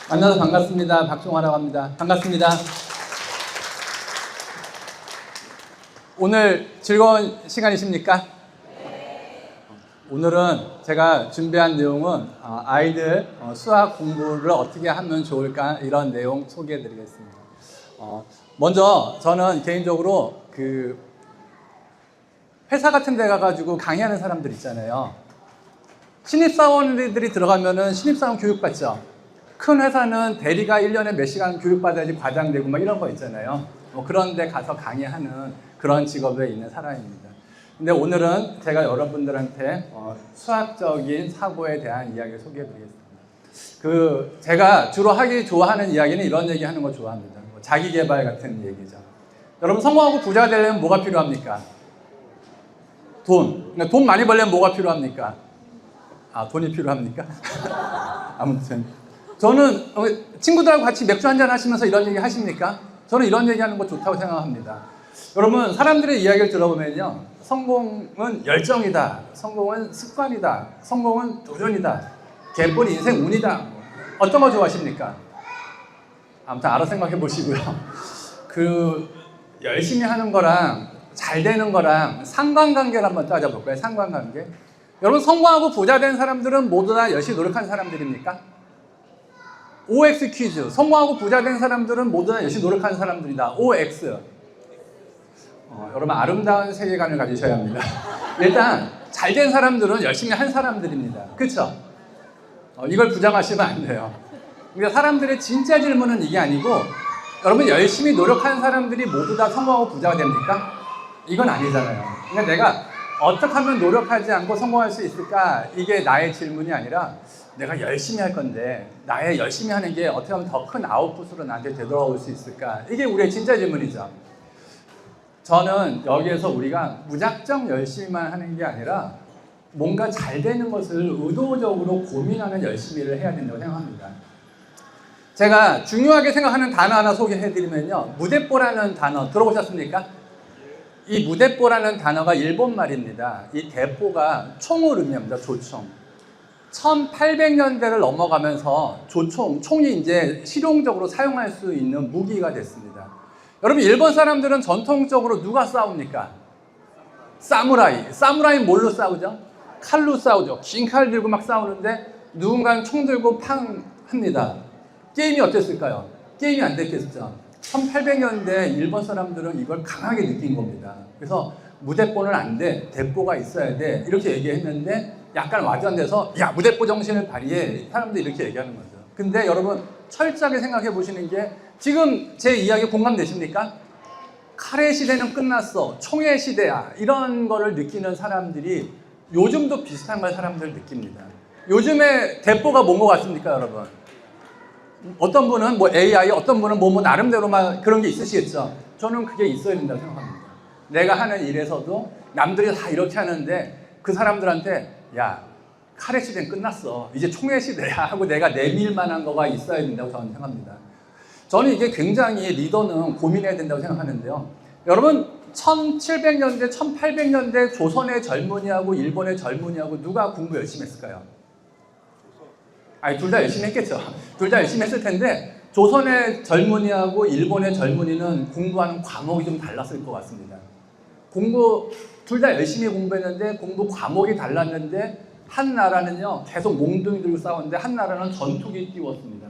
만나서 반갑습니다. 박종화라고 합니다. 반갑습니다. 오늘 즐거운 시간이십니까? 오늘은 제가 준비한 내용은 아이들 수학 공부를 어떻게 하면 좋을까 이런 내용 소개해 드리겠습니다. 먼저 저는 개인적으로 회사 같은 데 가가지고 강의하는 사람들 있잖아요. 신입사원들이 들어가면은 신입사원 교육받죠. 큰 회사는 대리가 1년에 몇 시간 교육받아야지 과장되고 막 이런 거 있잖아요. 그런 데 가서 강의하는 그런 직업에 있는 사람입니다. 근데 오늘은 제가 여러분들한테 수학적인 사고에 대한 이야기를 소개해 드리겠습니다. 제가 주로 하기 좋아하는 이야기는 이런 얘기 하는 거 좋아합니다. 자기 개발 같은 얘기죠. 여러분 성공하고 부자가 되려면 뭐가 필요합니까? 돈. 돈 많이 벌려면 뭐가 필요합니까? 돈이 필요합니까? 아무튼 저는 친구들하고 같이 맥주 한잔 하시면서 이런 얘기 하십니까? 저는 이런 얘기 하는 거 좋다고 생각합니다. 여러분 사람들의 이야기를 들어보면요, 성공은 열정이다, 성공은 습관이다, 성공은 도전이다, 개뿔 인생 운이다. 어떤 거 좋아하십니까? 아무튼 알아 생각해 보시고요. 열심히 하는 거랑 잘 되는 거랑 상관관계를 한번 따져볼까요? 상관관계. 여러분 성공하고 부자 된 사람들은 모두 다 열심히 노력한 사람들입니까? OX 퀴즈. 성공하고 부자 된 사람들은 모두 다 열심히 노력한 사람들이다. OX. 여러분 아름다운 세계관을 가지셔야 합니다. 일단 잘 된 사람들은 열심히 한 사람들입니다. 그렇죠? 이걸 부정하시면 안 돼요. 그러니까 사람들의 진짜 질문은 이게 아니고, 여러분 열심히 노력한 사람들이 모두 다 성공하고 부자가 됩니까? 이건 아니잖아요. 그러니까 내가 어떻게 하면 노력하지 않고 성공할 수 있을까? 이게 나의 질문이 아니라 내가 열심히 할 건데 나의 열심히 하는 게 어떻게 하면 더 큰 아웃풋으로 나한테 되돌아올 수 있을까? 이게 우리의 진짜 질문이죠. 저는 여기에서 우리가 무작정 열심히만 하는 게 아니라 뭔가 잘 되는 것을 의도적으로 고민하는 열심히를 해야 된다고 생각합니다. 제가 중요하게 생각하는 단어 하나 소개해드리면요, 무대뽀라는 단어 들어보셨습니까? 이 무대뽀라는 단어가 일본 말입니다. 이 대뽀가 총을 의미합니다. 조총. 1800년대를 넘어가면서 총이 이제 실용적으로 사용할 수 있는 무기가 됐습니다. 여러분 일본 사람들은 전통적으로 누가 싸웁니까? 사무라이. 사무라이는 뭘로 싸우죠? 칼로 싸우죠. 긴 칼 들고 막 싸우는데 누군가는 총 들고 팡 합니다. 게임이 어땠을까요? 게임이 안 됐겠죠. 1800년대 일본 사람들은 이걸 강하게 느낀 겁니다. 그래서 무대뽀는 안 돼, 대뽀가 있어야 돼, 이렇게 얘기했는데 약간 와전돼서 야, 무대뽀 정신을 발휘해, 사람들이 이렇게 얘기하는 거죠. 근데 여러분 철저하게 생각해 보시는 게, 지금 제 이야기 공감되십니까? 칼의 시대는 끝났어, 총의 시대야, 이런 거를 느끼는 사람들이 요즘도 비슷한 걸 사람들 느낍니다. 요즘에 대뽀가 뭔 것 같습니까, 여러분? 어떤 분은 AI, 어떤 분은 나름대로 막 그런 게 있으시겠죠. 저는 그게 있어야 된다고 생각합니다. 내가 하는 일에서도 남들이 다 이렇게 하는데 그 사람들한테 야, 칼의 시대는 끝났어, 이제 총의 시대야 하고 내가 내밀 만한 거가 있어야 된다고 저는 생각합니다. 저는 이게 굉장히 리더는 고민해야 된다고 생각하는데요. 여러분 1700년대, 1800년대 조선의 젊은이하고 일본의 젊은이하고 누가 공부 열심히 했을까요? 둘 다 열심히 했겠죠. 둘 다 열심히 했을 텐데 조선의 젊은이하고 일본의 젊은이는 공부하는 과목이 좀 달랐을 것 같습니다. 둘 다 열심히 공부했는데 공부 과목이 달랐는데, 한 나라는요 계속 몽둥이 들고 싸웠는데 한 나라는 전투기 띄웠습니다.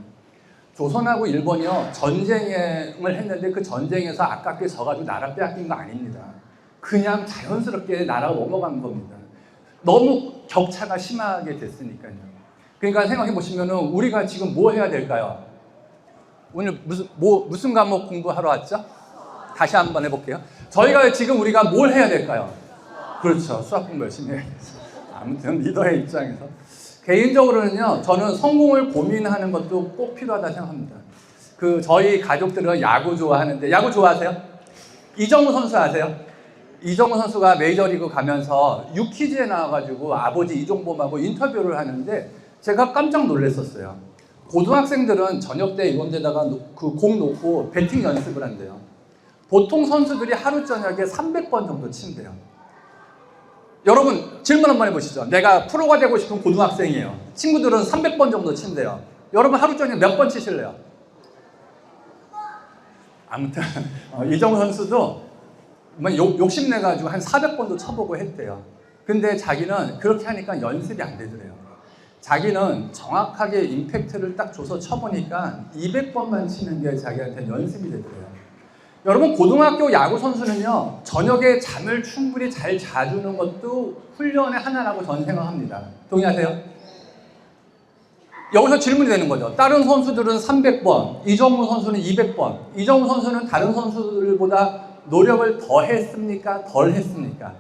조선하고 일본이요 전쟁을 했는데 그 전쟁에서 아깝게 져가지고 나라 빼앗긴 거 아닙니다. 그냥 자연스럽게 나라가 넘어간 겁니다. 너무 격차가 심하게 됐으니까요. 그러니까 생각해 보시면은 우리가 지금 뭐 해야 될까요? 오늘 무슨 과목 공부하러 왔죠? 다시 한번 해볼게요. 저희가 지금 우리가 뭘 해야 될까요? 그렇죠. 수학 공부 열심히 해야겠죠. 아무튼 리더의 입장에서 개인적으로는요, 저는 성공을 고민하는 것도 꼭 필요하다 생각합니다. 저희 가족들은 야구 좋아하는데, 야구 좋아하세요? 이정우 선수 아세요? 이정우 선수가 메이저리그 가면서 유퀴즈에 나와가지고 아버지 이종범하고 인터뷰를 하는데 제가 깜짝 놀랐었어요. 고등학생들은 저녁 때 이런 데다가 공 놓고 배팅 연습을 한대요. 보통 선수들이 하루 저녁에 300번 정도 친대요. 여러분 질문 한번 해보시죠. 내가 프로가 되고 싶은 고등학생이에요. 친구들은 300번 정도 친대요. 여러분 하루 종일 몇 번 치실래요? 아무튼 이정우 선수도 욕심내가지고 한 400번도 쳐보고 했대요. 근데 자기는 그렇게 하니까 연습이 안 되더래요. 자기는 정확하게 임팩트를 딱 줘서 쳐보니까 200번만 치는 게 자기한테 연습이 되더래요. 여러분 고등학교 야구 선수는요, 저녁에 잠을 충분히 잘 자주는 것도 훈련의 하나라고 저는 생각합니다. 동의하세요? 여기서 질문이 되는 거죠. 다른 선수들은 300번, 이정우 선수는 200번. 이정우 선수는 다른 선수들보다 노력을 더 했습니까? 덜 했습니까?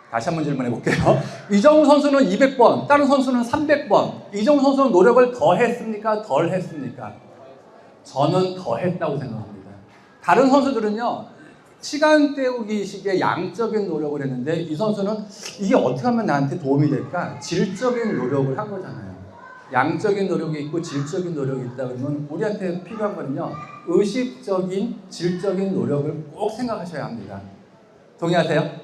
다시 한번 질문해 볼게요. 이정우 선수는 200번, 다른 선수는 300번. 이정우 선수는 노력을 더 했습니까? 덜 했습니까? 저는 더 했다고 생각합니다. 다른 선수들은요, 시간 때우기식의 양적인 노력을 했는데 이 선수는 이게 어떻게 하면 나한테 도움이 될까? 질적인 노력을 한 거잖아요. 양적인 노력이 있고 질적인 노력이 있다 그러면 우리한테 필요한 거는요, 의식적인, 질적인 노력을 꼭 생각하셔야 합니다. 동의하세요?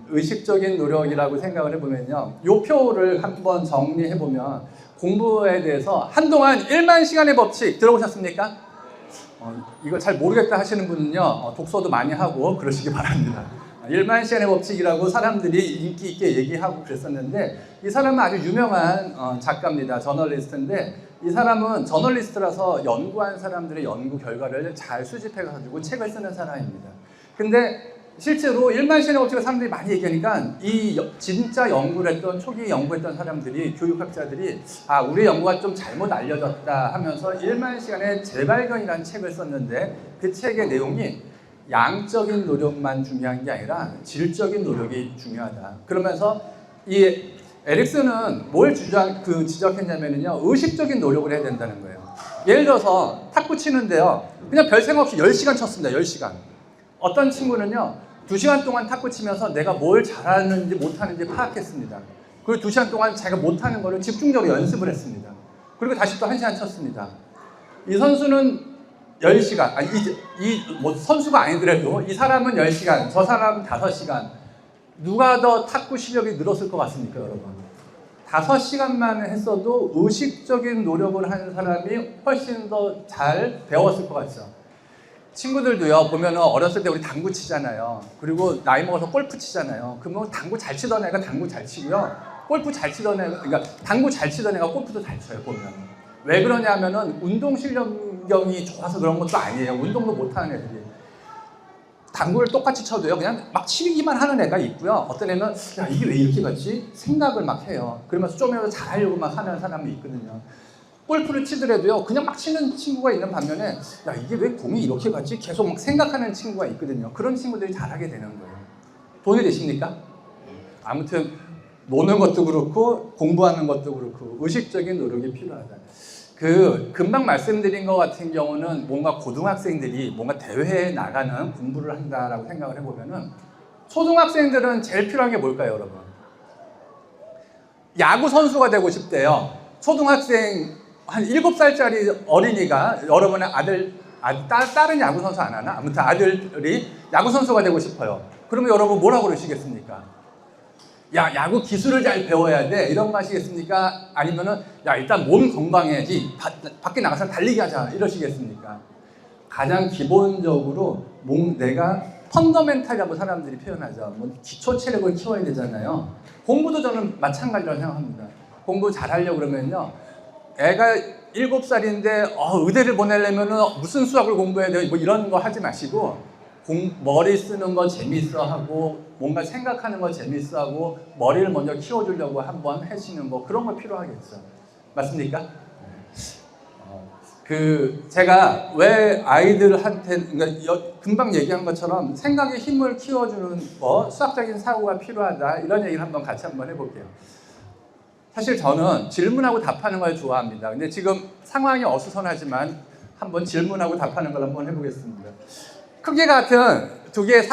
의식적인 노력이라고 생각을 해보면요, 요 표를 한번 정리해보면 공부에 대해서 한동안 1만 시간의 법칙 들어보셨습니까? 이거 잘 모르겠다 하시는 분은요, 독서도 많이 하고 그러시기 바랍니다. 1만 시간의 법칙이라고 사람들이 인기 있게 얘기하고 그랬었는데, 이 사람은 아주 유명한 작가입니다. 저널리스트인데, 이 사람은 저널리스트라서 연구한 사람들의 연구 결과를 잘 수집해가지고 책을 쓰는 사람입니다. 근데 실제로 1만 시간의 법칙을 사람들이 많이 얘기하니까 진짜 연구를 했던, 초기 연구했던 사람들이, 교육학자들이 우리 연구가 좀 잘못 알려졌다 하면서 1만 시간의 재발견이라는 책을 썼는데, 그 책의 내용이 양적인 노력만 중요한 게 아니라 질적인 노력이 중요하다. 그러면서 이 에릭슨은 뭘 지적했냐면요, 의식적인 노력을 해야 된다는 거예요. 예를 들어서 탁구 치는데요, 그냥 별 생각 없이 10시간 쳤습니다. 10시간. 어떤 친구는요, 2시간 동안 탁구 치면서 내가 뭘 잘하는지 못하는지 파악했습니다. 그리고 2시간 동안 자기가 못하는 거를 집중적으로 연습을 했습니다. 그리고 다시 또 1시간 쳤습니다. 이 선수는 10시간, 선수가 아니더라도 이 사람은 10시간, 저 사람은 5시간. 누가 더 탁구 실력이 늘었을 것 같습니까, 여러분? 5시간만 했어도 의식적인 노력을 하는 사람이 훨씬 더 잘 배웠을 것 같죠. 친구들도요, 보면은 어렸을 때 우리 당구 치잖아요. 그리고 나이 먹어서 골프 치잖아요. 그러면 당구 잘 치던 애가 당구 잘 치고요, 골프 잘 치던 애가, 그러니까 당구 잘 치던 애가 골프도 잘 쳐요, 보면. 왜 그러냐 하면은 운동 실력이 좋아서 그런 것도 아니에요. 운동도 못하는 애들이. 당구를 똑같이 쳐도요, 그냥 막 치기만 하는 애가 있고요. 어떤 애는 야, 이게 왜 이렇게 갔지? 생각을 막 해요. 그러면서 좀이라도 잘하려고 막 하는 사람이 있거든요. 골프를 치더라도요, 그냥 막 치는 친구가 있는 반면에 야, 이게 왜 공이 이렇게 갔지? 계속 막 생각하는 친구가 있거든요. 그런 친구들이 잘하게 되는 거예요. 동의되십니까? 아무튼 노는 것도 그렇고 공부하는 것도 그렇고 의식적인 노력이 필요하다. 금방 말씀드린 것 같은 경우는 뭔가 고등학생들이 뭔가 대회에 나가는 공부를 한다라고 생각을 해보면은, 초등학생들은 제일 필요한 게 뭘까요, 여러분? 야구 선수가 되고 싶대요. 초등학생 한 7살짜리 어린이가 여러분의 딸은 야구 선수 안 하나? 아무튼 아들이 야구 선수가 되고 싶어요. 그러면 여러분 뭐라고 그러시겠습니까? 야, 야구 기술을 잘 배워야 돼, 이런 거 하시겠습니까? 아니면은 야, 일단 몸 건강해야지, 밖에 나가서 달리기 하자, 이러시겠습니까? 가장 기본적으로 내가 펀더멘탈이라고 사람들이 표현하죠. 기초 체력을 키워야 되잖아요. 공부도 저는 마찬가지라고 생각합니다. 공부 잘하려고 그러면요, 애가 7살인데 의대를 보내려면은 무슨 수학을 공부해야 돼요? 뭐 이런 거 하지 마시고, 머리 쓰는 거 재밌어하고 뭔가 생각하는 거 재밌어하고 머리를 먼저 키워주려고 한번 하시는 거, 그런 거 필요하겠죠. 맞습니까? 제가 왜 아이들한테, 그러니까 금방 얘기한 것처럼 생각의 힘을 키워주는 거, 수학적인 사고가 필요하다, 이런 얘기를 같이 한번 해볼게요. 사실 저는 질문하고 답하는 걸 좋아합니다. 근데 지금 상황이 어수선하지만 한번 질문하고 답하는 걸 한번 해보겠습니다. 크기 같은 두 개의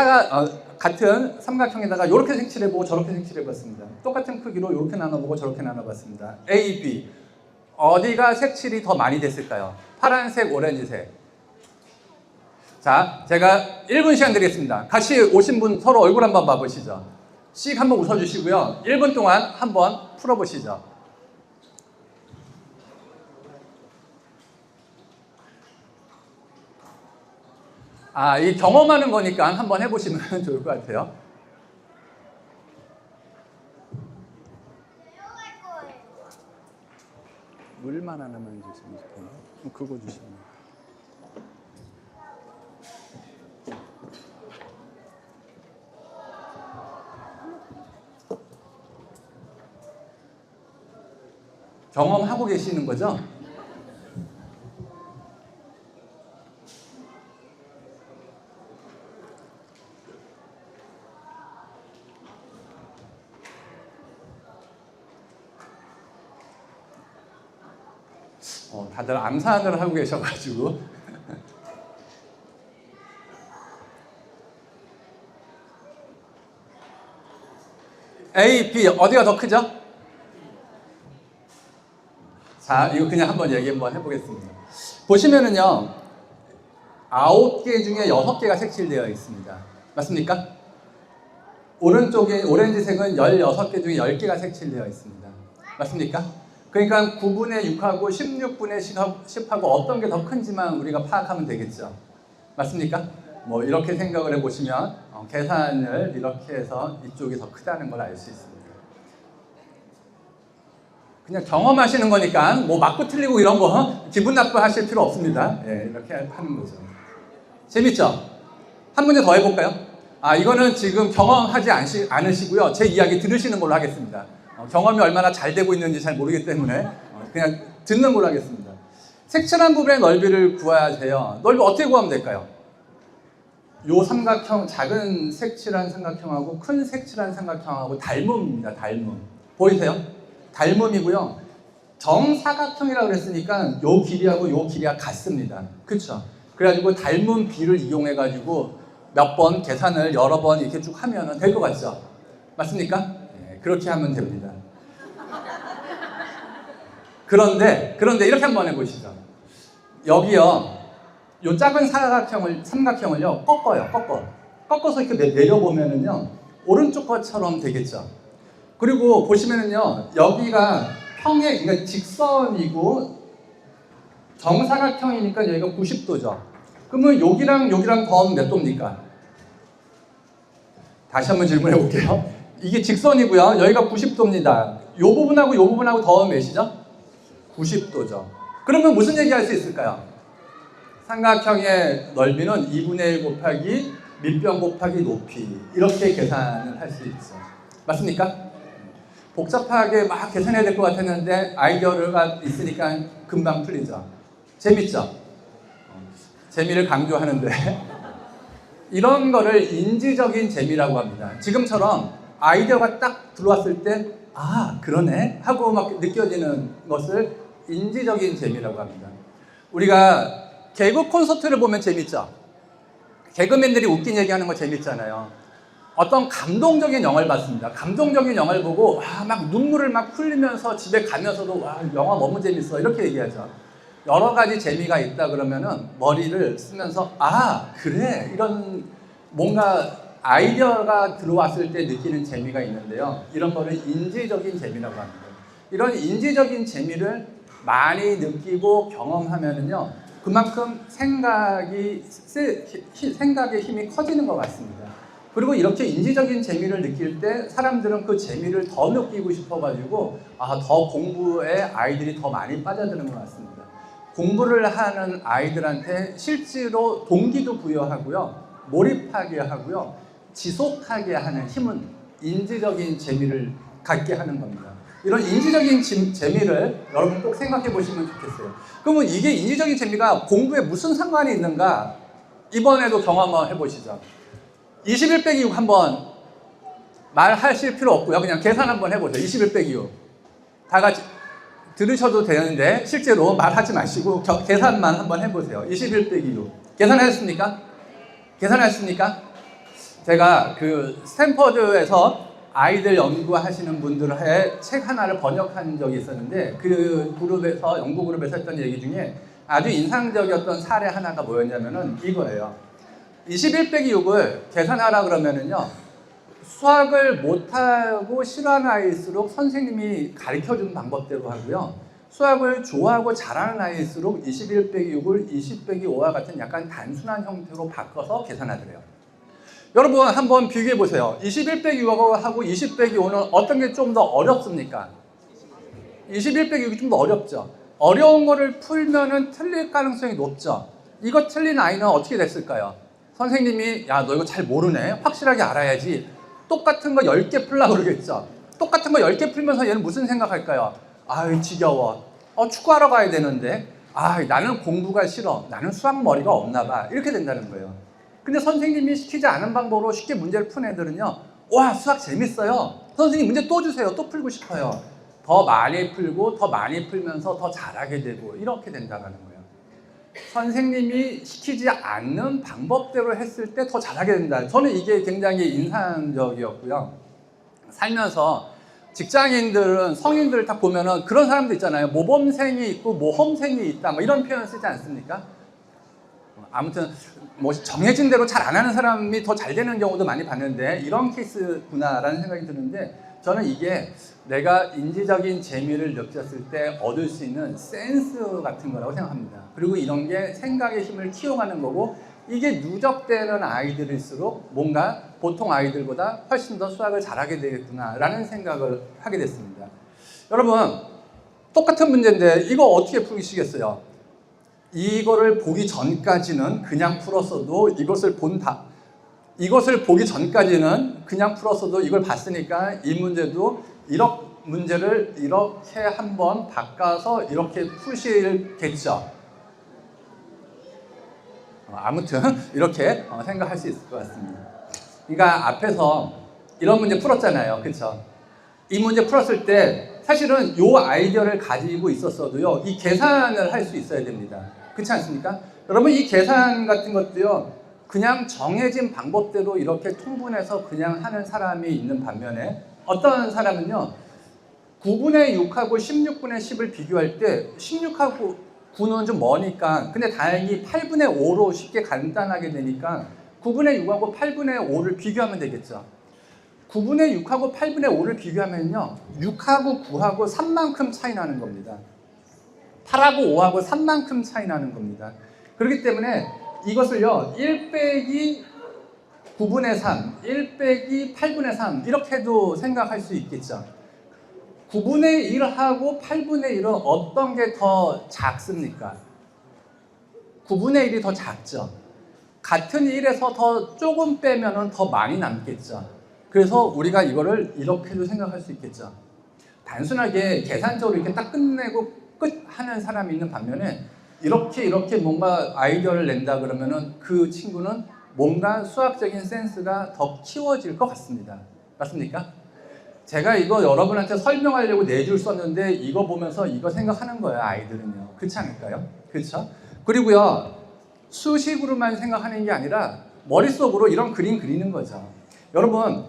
같은 삼각형에다가 이렇게 색칠해보고 저렇게 색칠해봤습니다. 똑같은 크기로 이렇게 나눠보고 저렇게 나눠봤습니다. A, B. 어디가 색칠이 더 많이 됐을까요? 파란색, 오렌지색. 자, 제가 1분 시간 드리겠습니다. 같이 오신 분 서로 얼굴 한번 봐보시죠. 씩 한번 웃어주시고요. 1분 동안 한번 풀어보시죠. 이 경험하는 거니까 한번 해보시면 좋을 것 같아요. 물만 하나만 주시면 좋겠네요. 그거 주시면. 경험하고 계시는 거죠? 다들 암산을 하고 계셔가지고 A, B 어디가 더 크죠? 자, 이거 그냥 한번 얘기 한번 해보겠습니다. 보시면은요, 9개 중에 6개가 색칠되어 있습니다. 맞습니까? 오른쪽에 오렌지색은 16개 중에 10개가 색칠되어 있습니다. 맞습니까? 그러니까 9분의 6하고 16분의 10하고 어떤 게 더 큰지만 우리가 파악하면 되겠죠. 맞습니까? 뭐 이렇게 생각을 해보시면 계산을 이렇게 해서 이쪽이 더 크다는 걸 알 수 있습니다. 그냥 경험하시는 거니까 뭐 맞고 틀리고 이런 거 기분 나빠하실 필요 없습니다. 예, 이렇게 하는 거죠. 재밌죠? 한 문제 더 해볼까요? 이거는 지금 경험하지 않으시고요. 제 이야기 들으시는 걸로 하겠습니다. 경험이 얼마나 잘 되고 있는지 잘 모르기 때문에 그냥 듣는 걸로 하겠습니다. 색칠한 부분의 넓이를 구해야 돼요. 넓이 어떻게 구하면 될까요? 요 삼각형, 작은 색칠한 삼각형하고 큰 색칠한 삼각형하고 닮음입니다. 닮음. 보이세요? 닮음이고요. 정사각형이라고 그랬으니까 요 길이하고 요 길이가 같습니다. 그렇죠? 그래가지고 닮은 비를 이용해가지고 몇 번 계산을 여러 번 이렇게 쭉 하면 될 것 같죠? 맞습니까? 네, 그렇게 하면 됩니다. 그런데 이렇게 한번 해보시죠. 여기요, 요 작은 삼각형을요, 꺾어서 이렇게 내려보면은요, 오른쪽 것처럼 되겠죠. 그리고 보시면은요, 여기가 그러니까 직선이고 정사각형이니까 여기가 90도죠. 그러면 여기랑 더하면 몇 도입니까? 다시 한번 질문해 볼게요. 이게 직선이고요. 여기가 90도입니다. 요 부분하고 더하면 몇이죠? 90도죠. 그러면 무슨 얘기 할 수 있을까요? 삼각형의 넓이는 2분의 1 곱하기 밑변 곱하기 높이, 이렇게 계산을 할 수 있죠. 맞습니까? 복잡하게 막 계산해야 될 것 같았는데 아이디어가 있으니까 금방 풀리죠. 재밌죠? 재미를 강조하는데 이런 거를 인지적인 재미라고 합니다. 지금처럼 아이디어가 딱 들어왔을 때 그러네 하고 막 느껴지는 것을 인지적인 재미라고 합니다. 우리가 개그 콘서트를 보면 재밌죠? 개그맨들이 웃긴 얘기하는 거 재밌잖아요. 어떤 감동적인 영화를 봤습니다. 감동적인 영화를 보고 막 눈물을 막 흘리면서 집에 가면서도 영화 너무 재밌어 이렇게 얘기하죠. 여러 가지 재미가 있다 그러면은 머리를 쓰면서 그래, 이런 뭔가 아이디어가 들어왔을 때 느끼는 재미가 있는데요. 이런 거를 인지적인 재미라고 합니다. 이런 인지적인 재미를 많이 느끼고 경험하면은요, 그만큼 생각의 힘이 커지는 것 같습니다. 그리고 이렇게 인지적인 재미를 느낄 때 사람들은 그 재미를 더 느끼고 싶어가지고 더 공부에 아이들이 더 많이 빠져드는 것 같습니다. 공부를 하는 아이들한테 실제로 동기도 부여하고요, 몰입하게 하고요, 지속하게 하는 힘은 인지적인 재미를 갖게 하는 겁니다. 이런 인지적인 재미를 여러분 꼭 생각해 보시면 좋겠어요. 그러면 이게 인지적인 재미가 공부에 무슨 상관이 있는가? 이번에도 경험을 해보시죠. 21 빼기 6 한번 말하실 필요 없고요. 그냥 계산 한번 해보세요. 21 빼기 6. 다 같이 들으셔도 되는데 실제로 말하지 마시고 계산만 한번 해보세요. 21 빼기 6. 계산하셨습니까? 계산하셨습니까? 제가 그 스탠퍼드에서 아이들 연구하시는 분들의 책 하나를 번역한 적이 있었는데 그 그룹에서, 연구 그룹에서 했던 얘기 중에 아주 인상적이었던 사례 하나가 뭐였냐면은 이거예요. 21 빼기 6을 계산하라 그러면은요, 수학을 못하고 싫어하는 아이일수록 선생님이 가르쳐준 방법대로 하고요, 수학을 좋아하고 잘하는 아이일수록 21 빼기 6을 20 빼기 5와 같은 약간 단순한 형태로 바꿔서 계산하더래요. 여러분 한번 비교해 보세요. 21 빼기 6하고 20 빼기 5는 어떤 게 좀 더 어렵습니까? 21 빼기 6이 좀 더 어렵죠. 어려운 거를 풀면은 틀릴 가능성이 높죠. 이거 틀린 아이는 어떻게 됐을까요? 선생님이 야 너 이거 잘 모르네. 확실하게 알아야지. 똑같은 거 10개 풀라고 그러겠죠. 똑같은 거 10개 풀면서 얘는 무슨 생각할까요? 아유 지겨워. 축구하러 가야 되는데. 나는 공부가 싫어. 나는 수학 머리가 없나 봐. 이렇게 된다는 거예요. 근데 선생님이 시키지 않은 방법으로 쉽게 문제를 푼 애들은요. 와 수학 재밌어요. 선생님 문제 또 주세요. 또 풀고 싶어요. 더 많이 풀고 더 많이 풀면서 더 잘하게 되고 이렇게 된다는 거예요. 선생님이 시키지 않는 방법대로 했을 때 더 잘하게 된다. 저는 이게 굉장히 인상적이었고요. 살면서 직장인들은 성인들 딱 보면은 그런 사람들 있잖아요. 모범생이 있고 모험생이 있다. 뭐 이런 표현 쓰지 않습니까? 아무튼 뭐 정해진 대로 잘 안 하는 사람이 더 잘 되는 경우도 많이 봤는데 이런 케이스구나라는 생각이 드는데 저는 이게 내가 인지적인 재미를 느꼈을 때 얻을 수 있는 센스 같은 거라고 생각합니다. 그리고 이런 게 생각의 힘을 키워가는 거고 이게 누적되는 아이들일수록 뭔가 보통 아이들보다 훨씬 더 수학을 잘하게 되겠구나라는 생각을 하게 됐습니다. 여러분 똑같은 문제인데 이거 어떻게 풀으시겠어요? 이거를 보기 전까지는 그냥 풀었어도 이것을 보기 전까지는 그냥 풀었어도 이걸 봤으니까 이 문제도 문제를 이렇게 한번 바꿔서 이렇게 푸시겠죠. 아무튼 이렇게 생각할 수 있을 것 같습니다. 그러니까 앞에서 이런 문제 풀었잖아요. 그렇죠? 이 문제 풀었을 때 사실은 이 아이디어를 가지고 있었어도요. 이 계산을 할 수 있어야 됩니다. 그렇지 않습니까? 여러분 이 계산 같은 것도요. 그냥 정해진 방법대로 이렇게 통분해서 그냥 하는 사람이 있는 반면에 어떤 사람은요. 9분의 6하고 16분의 10을 비교할 때 16하고 9는 좀 머니까 근데 다행히 8분의 5로 쉽게 간단하게 되니까 9분의 6하고 8분의 5를 비교하면 되겠죠. 9분의 6하고 8분의 5를 비교하면요. 6하고 9하고 3만큼 차이 나는 겁니다. 8하고 5하고 3만큼 차이 나는 겁니다. 그렇기 때문에 이것을요. 1 빼기 9분의 3, 1 빼기 8분의 3 이렇게도 생각할 수 있겠죠. 9분의 1하고 8분의 1은 어떤 게 더 작습니까? 9분의 1이 더 작죠. 같은 1에서 더 조금 빼면 더 많이 남겠죠. 그래서 우리가 이거를 이렇게도 생각할 수 있겠죠. 단순하게 계산적으로 이렇게 딱 끝내고 끝 하는 사람이 있는 반면에 이렇게 뭔가 아이디어를 낸다 그러면은 그 친구는 뭔가 수학적인 센스가 더 키워질 것 같습니다. 맞습니까? 제가 이거 여러분한테 설명하려고 4줄 썼는데 이거 보면서 이거 생각하는 거예요, 아이들은요. 그렇지 않을까요? 그렇죠? 그리고요, 수식으로만 생각하는 게 아니라 머릿속으로 이런 그림 그리는 거죠. 여러분,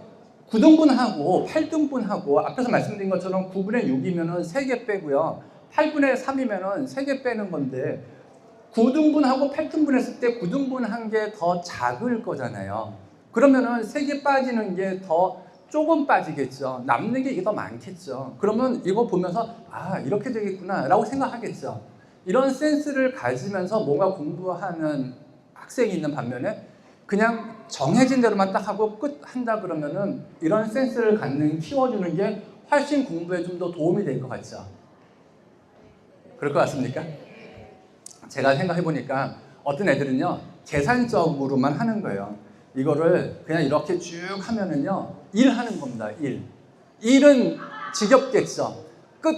9등분하고 8등분하고 앞에서 말씀드린 것처럼 9분의 6이면은 3개 빼고요. 8분의 3이면은 3개 빼는 건데 9등분하고 8등분 했을 때 9등분한 게 더 작을 거잖아요. 그러면은 3개 빠지는 게 더 조금 빠지겠죠. 남는 게 이게 더 많겠죠. 그러면 이거 보면서 이렇게 되겠구나 라고 생각하겠죠. 이런 센스를 가지면서 뭔가 공부하는 학생이 있는 반면에 그냥 정해진 대로만 딱 하고 끝 한다 그러면은 이런 센스를 키워주는 게 훨씬 공부에 좀 더 도움이 될 것 같죠. 그럴 것 같습니까? 제가 생각해 보니까 어떤 애들은요 계산적으로만 하는 거예요. 이거를 그냥 이렇게 쭉 하면은요 1 하는 겁니다. 1은 지겹겠죠.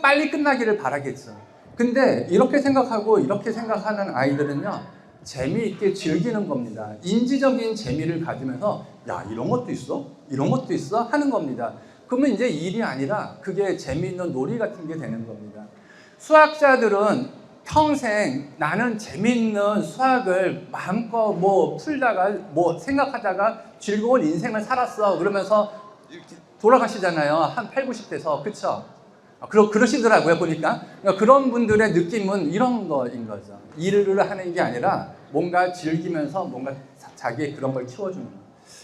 빨리 끝나기를 바라겠죠. 근데 이렇게 생각하고 이렇게 생각하는 아이들은요 재미있게 즐기는 겁니다. 인지적인 재미를 가지면서 야 이런 것도 있어? 이런 것도 있어? 하는 겁니다. 그러면 이제 일이 아니라 그게 재미있는 놀이 같은 게 되는 겁니다. 수학자들은 평생 나는 재미있는 수학을 마음껏 풀다가 생각하다가 즐거운 인생을 살았어 그러면서 돌아가시잖아요. 한 8, 90대에서. 그쵸? 그러시더라고요, 보니까. 그러니까 그런 분들의 느낌은 이런 거인 거죠. 일을 하는 게 아니라 뭔가 즐기면서 뭔가 자기의 그런 걸 키워주는 거.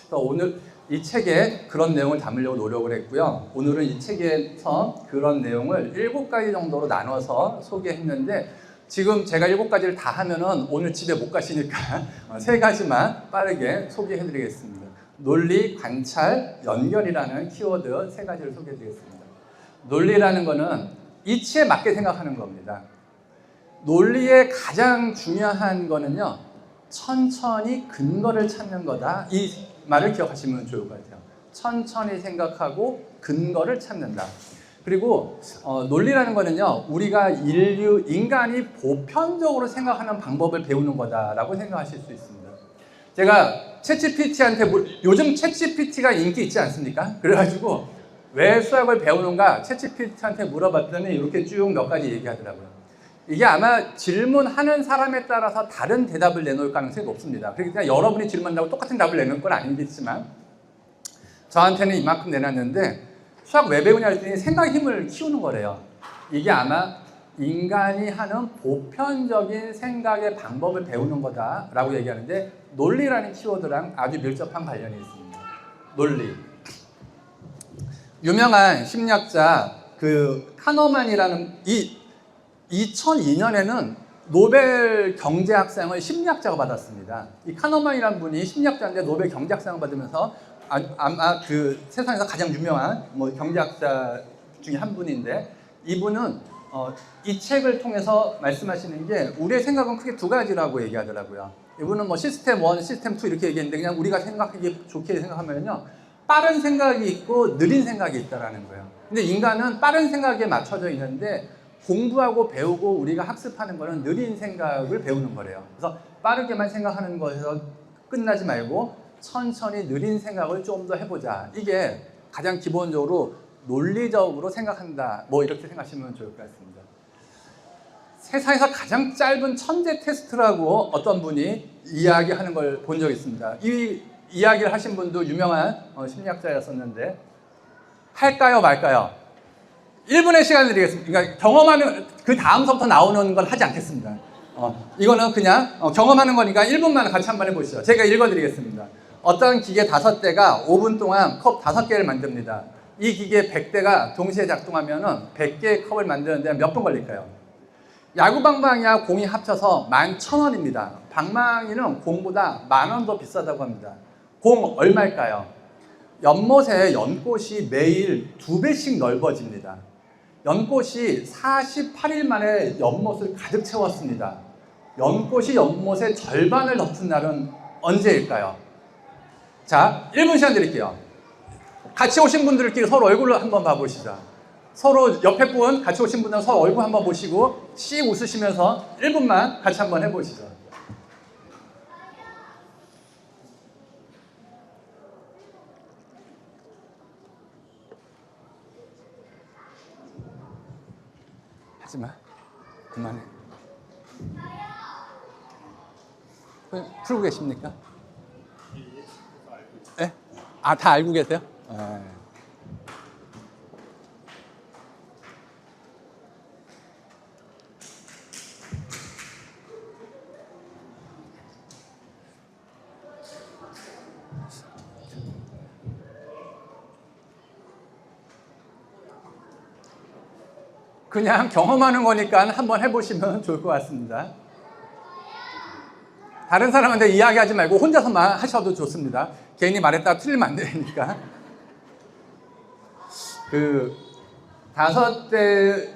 그러니까 오늘 이 책에 그런 내용을 담으려고 노력을 했고요. 오늘은 이 책에서 그런 내용을 7가지 정도로 나눠서 소개했는데 지금 제가 7가지를 다 하면은 오늘 집에 못 가시니까 3가지만 빠르게 소개해 드리겠습니다. 논리, 관찰, 연결이라는 키워드 3가지를 소개해 드리겠습니다. 논리라는 거는 이치에 맞게 생각하는 겁니다. 논리의 가장 중요한 거는요, 천천히 근거를 찾는 거다. 이 말을 기억하시면 좋을 것 같아요. 천천히 생각하고 근거를 찾는다. 그리고 논리라는 거는요, 우리가 인간이 보편적으로 생각하는 방법을 배우는 거다라고 생각하실 수 있습니다. 제가 챗GPT한테 요즘 챗GPT가 인기 있지 않습니까? 그래가지고 왜 수학을 배우는가 챗GPT한테 물어봤더니 이렇게 쭉 몇 가지 얘기하더라고요. 이게 아마 질문하는 사람에 따라서 다른 대답을 내놓을 가능성이 높습니다. 그러니까 여러분이 질문한다고 똑같은 답을 내놓을 건 아니겠지만 저한테는 이만큼 내놨는데 수학 왜 배우냐 했더니 생각의 힘을 키우는 거래요. 이게 아마 인간이 하는 보편적인 생각의 방법을 배우는 거다라고 얘기하는데 논리라는 키워드랑 아주 밀접한 관련이 있습니다. 논리. 유명한 심리학자 카너만이라는 2002년에는 노벨 경제학상을 심리학자가 받았습니다. 이 카너만이라는 분이 심리학자인데 노벨 경제학상을 받으면서 아마 그 세상에서 가장 유명한 경제학자 중에 한 분인데 이분은 이 책을 통해서 말씀하시는 게 우리의 생각은 크게 2가지라고 얘기하더라고요. 이분은 시스템 1, 시스템 2 이렇게 얘기했는데 그냥 우리가 생각하기 좋게 생각하면요, 빠른 생각이 있고 느린 생각이 있다라는 거예요. 근데 인간은 빠른 생각에 맞춰져 있는데 공부하고 배우고 우리가 학습하는 거는 느린 생각을 배우는 거래요. 그래서 빠르게만 생각하는 것에서 끝나지 말고 천천히 느린 생각을 좀 더 해보자. 이게 가장 기본적으로 논리적으로 생각한다. 이렇게 생각하시면 좋을 것 같습니다. 세상에서 가장 짧은 천재 테스트라고 어떤 분이 이야기하는 걸 본 적이 있습니다. 이 이야기를 하신 분도 유명한 심리학자였었는데 할까요 말까요? 1분의 시간을 드리겠습니다. 그러니까 경험하는 그 다음서부터 나오는 건 하지 않겠습니다. 이거는 그냥 경험하는 거니까 1분만 같이 한번 해보시죠. 제가 읽어드리겠습니다. 어떤 기계 5대가 5분 동안 컵 5개를 만듭니다. 이 기계 100대가 동시에 작동하면 100개의 컵을 만드는데 몇 분 걸릴까요? 야구 방망이와 공이 합쳐서 11,000원입니다. 방망이는 공보다 10,000원 더 비싸다고 합니다. 공 얼마일까요? 연못의 연꽃이 매일 2배씩 넓어집니다. 연꽃이 48일 만에 연못을 가득 채웠습니다. 연꽃이 연못의 절반을 덮은 날은 언제일까요? 자, 1분 시간 드릴게요. 같이 오신 분들끼리 서로 얼굴을 한번 봐보시죠. 서로 옆에 분, 같이 오신 분들 서로 얼굴 한번 보시고 씩 웃으시면서 1분만 같이 한번 해보시죠. 하지마. 그만해. 풀고 계십니까? 네? 다 알고 계세요? 네. 그냥 경험하는 거니까 한번 해보시면 좋을 것 같습니다. 다른 사람한테 이야기하지 말고 혼자서만 하셔도 좋습니다. 괜히 말했다가 틀리면 안 되니까. 5대가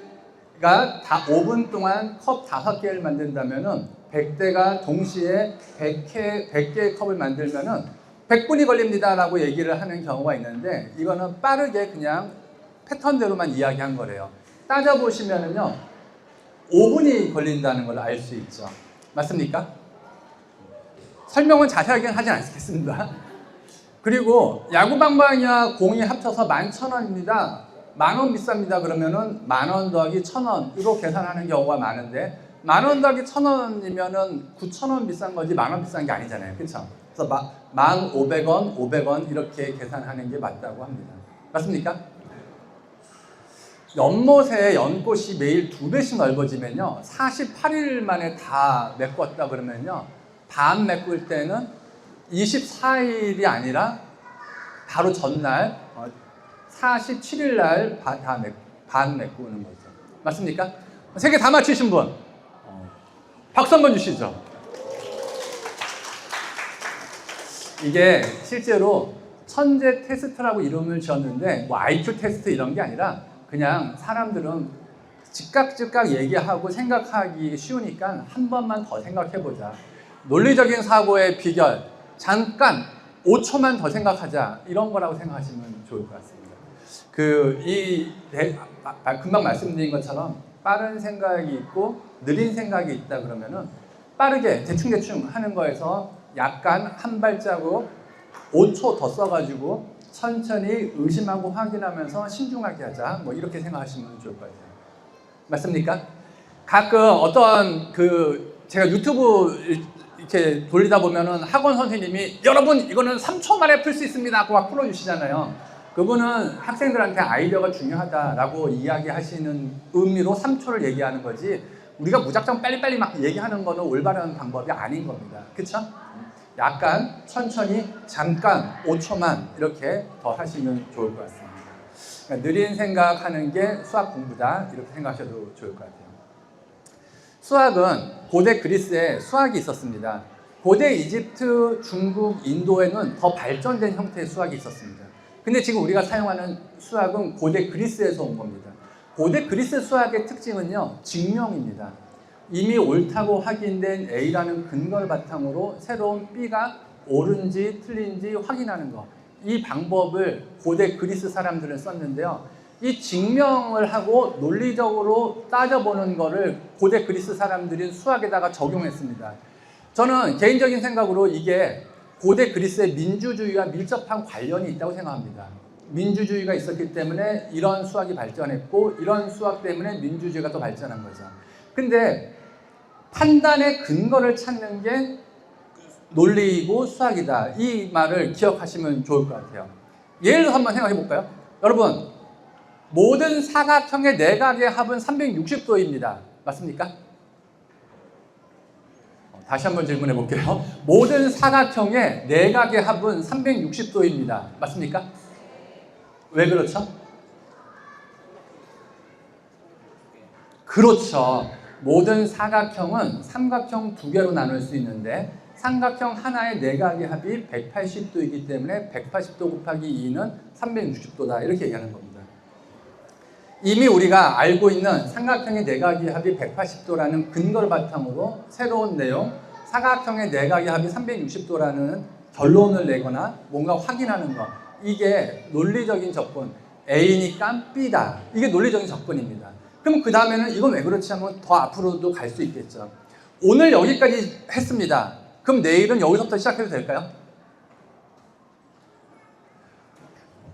다 5분 동안 컵 5개를 만든다면은 100대가 동시에 100개의 컵을 만들면은 100분이 걸립니다라고 얘기를 하는 경우가 있는데 이거는 빠르게 그냥 패턴대로만 이야기한 거래요. 따져보시면은요, 5분이 걸린다는 걸 알 수 있죠. 맞습니까? 설명은 자세하게는 하지 않겠습니다. 그리고 야구 방망이와 공이 합쳐서 11,000원입니다. 10,000원 비쌉니다. 그러면은 10,000원 더하기 1,000원으로 계산하는 경우가 많은데 10,000원 더하기 1,000원이면은 9,000원 비싼 거지 10,000원 비싼 게 아니잖아요. 그렇죠? 그래서 1,500원, 500원 이렇게 계산하는 게 맞다고 합니다. 맞습니까? 연못에 연꽃이 매일 2배씩 넓어지면요, 48일 만에 다 메꿨다 그러면요, 반 메꿀 때는 24일이 아니라 바로 전날 47일 날 반 메꾸는 거죠. 맞습니까? 3개 다 맞히신 분 박수 한번 주시죠. 이게 실제로 천재 테스트라고 이름을 지었는데 뭐 IQ 테스트 이런 게 아니라 그냥 사람들은 즉각 얘기하고 생각하기 쉬우니까 한 번만 더 생각해보자. 논리적인 사고의 비결, 잠깐 5초만 더 생각하자, 이런 거라고 생각하시면 좋을 것 같습니다. 금방 말씀드린 것처럼 빠른 생각이 있고 느린 생각이 있다 그러면은 빠르게 대충 하는 거에서 약간 한 발자국 5초 더 써가지고 천천히 의심하고 확인하면서 신중하게 하자, 뭐 이렇게 생각하시면 좋을 것 같아요. 맞습니까? 가끔 어떤 제가 유튜브 이렇게 돌리다 보면은 학원 선생님이 여러분 이거는 3초 만에 풀 수 있습니다 하고 막 풀어주시잖아요. 그분은 학생들한테 아이디어가 중요하다라고 이야기하시는 의미로 3초를 얘기하는 거지, 우리가 무작정 빨리빨리 막 얘기하는 거는 올바른 방법이 아닌 겁니다. 그쵸? 약간 천천히 잠깐 5초만 이렇게 더 하시면 좋을 것 같습니다. 그러니까 느린 생각하는 게 수학 공부다, 이렇게 생각하셔도 좋을 것 같아요. 수학은 고대 그리스에 수학이 있었습니다. 고대 이집트, 중국, 인도에는 더 발전된 형태의 수학이 있었습니다. 근데 지금 우리가 사용하는 수학은 고대 그리스에서 온 겁니다. 고대 그리스 수학의 특징은요, 증명입니다. 이미 옳다고 확인된 A라는 근거를 바탕으로 새로운 B가 옳은지 틀린지 확인하는 것. 이 방법을 고대 그리스 사람들은 썼는데요. 이 증명을 하고 논리적으로 따져보는 거를 고대 그리스 사람들은 수학에다가 적용했습니다. 저는 개인적인 생각으로 이게 고대 그리스의 민주주의와 밀접한 관련이 있다고 생각합니다. 민주주의가 있었기 때문에 이런 수학이 발전했고, 이런 수학 때문에 민주주의가 더 발전한 거죠. 근데 판단의 근거를 찾는 게 논리이고 수학이다, 이 말을 기억하시면 좋을 것 같아요. 예를 들어서 한번 생각해 볼까요? 여러분, 모든 사각형의 내각의 합은 360도입니다. 맞습니까? 다시 한번 질문해 볼게요. 모든 사각형의 내각의 합은 360도입니다. 맞습니까? 왜 그렇죠? 그렇죠. 모든 사각형은 삼각형 2개로 나눌 수 있는데 삼각형 하나의 내각의 합이 180도이기 때문에 180도 곱하기 2는 360도다, 이렇게 얘기하는 겁니다. 이미 우리가 알고 있는 삼각형의 내각의 합이 180도라는 근거를 바탕으로 새로운 내용, 사각형의 내각의 합이 360도라는 결론을 내거나 뭔가 확인하는 것, 이게 논리적인 접근, A니까 B다, 이게 논리적인 접근입니다. 그럼 그 다음에는 이건 왜 그렇지 하면 더 앞으로도 갈 수 있겠죠. 오늘 여기까지 했습니다. 그럼 내일은 여기서부터 시작해도 될까요?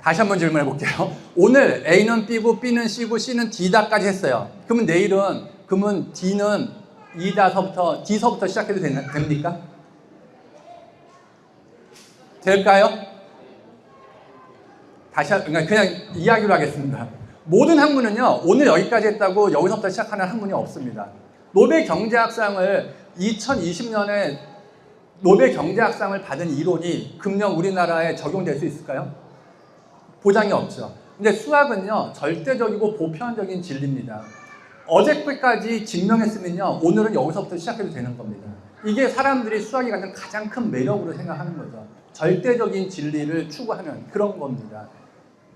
다시 한번 질문해 볼게요. 오늘 A는 B고 B는 C고 C는 D다까지 했어요. 그러면 내일은, 그러면 D는 E다서부터 D서부터 시작해도 됩니까? 될까요? 그냥 이야기로 하겠습니다. 모든 학문은요, 오늘 여기까지 했다고 여기서부터 시작하는 학문이 없습니다. 노벨 경제학상을 2020년에 노벨 경제학상을 받은 이론이 금년 우리나라에 적용될 수 있을까요? 보장이 없죠. 근데 수학은요, 절대적이고 보편적인 진리입니다. 어저께까지 증명했으면요, 오늘은 여기서부터 시작해도 되는 겁니다. 이게 사람들이 수학이 갖는 가장 큰 매력으로 생각하는 거죠. 절대적인 진리를 추구하는 그런 겁니다.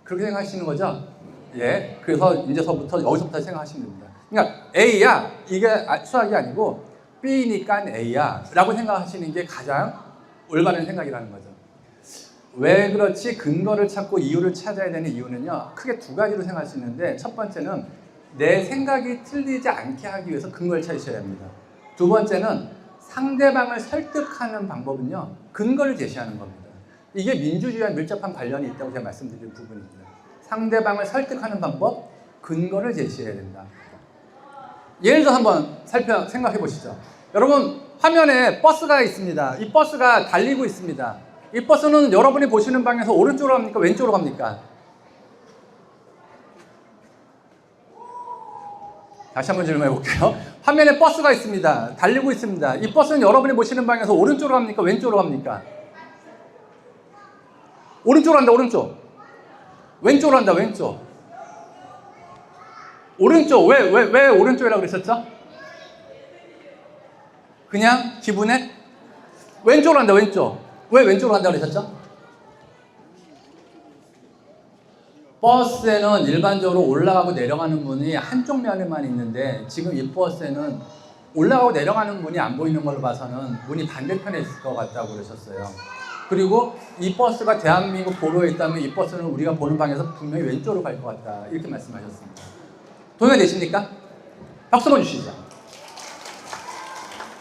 그렇게 생각하시는 거죠? 예. 그래서 이제서부터 여기서부터 생각하시면 됩니다. 그러니까 A야, 이게 수학이 아니고 B니까 A야 라고 생각하시는 게 가장 올바른 생각이라는 거죠. 왜 그렇지? 근거를 찾고 이유를 찾아야 되는 이유는요, 크게 2가지로 생각할 수 있는데, 첫 번째는 내 생각이 틀리지 않게 하기 위해서 근거를 찾으셔야 합니다. 2번째는 상대방을 설득하는 방법은요, 근거를 제시하는 겁니다. 이게 민주주의와 밀접한 관련이 있다고 제가 말씀드린 부분입니다. 상대방을 설득하는 방법, 근거를 제시해야 된다. 예를 들어 한번 생각해 보시죠. 여러분, 화면에 버스가 있습니다. 이 버스가 달리고 있습니다. 이 버스는 여러분이 보시는 방에서 오른쪽으로 갑니까? 왼쪽으로 갑니까? 다시 한번 질문해 볼게요. 화면에 버스가 있습니다. 달리고 있습니다. 이 버스는 여러분이 보시는 방에서 오른쪽으로 갑니까? 왼쪽으로 갑니까? 오른쪽으로 한다, 오른쪽. 왼쪽으로 한다, 왼쪽. 오른쪽. 왜 오른쪽이라고 그러셨죠? 그냥 기분에? 왼쪽으로 한다, 왼쪽. 왜 왼쪽으로 한다고 그러셨죠? 버스에는 일반적으로 올라가고 내려가는 문이 한쪽 면에만 있는데 지금 이 버스에는 올라가고 내려가는 문이 안 보이는 걸로 봐서는 문이 반대편에 있을 것 같다고 그러셨어요. 그리고 이 버스가 대한민국 도로에 있다면 이 버스는 우리가 보는 방에서 분명히 왼쪽으로 갈 것 같다. 이렇게 말씀하셨습니다. 동의가 되십니까? 박수 한번 주시죠.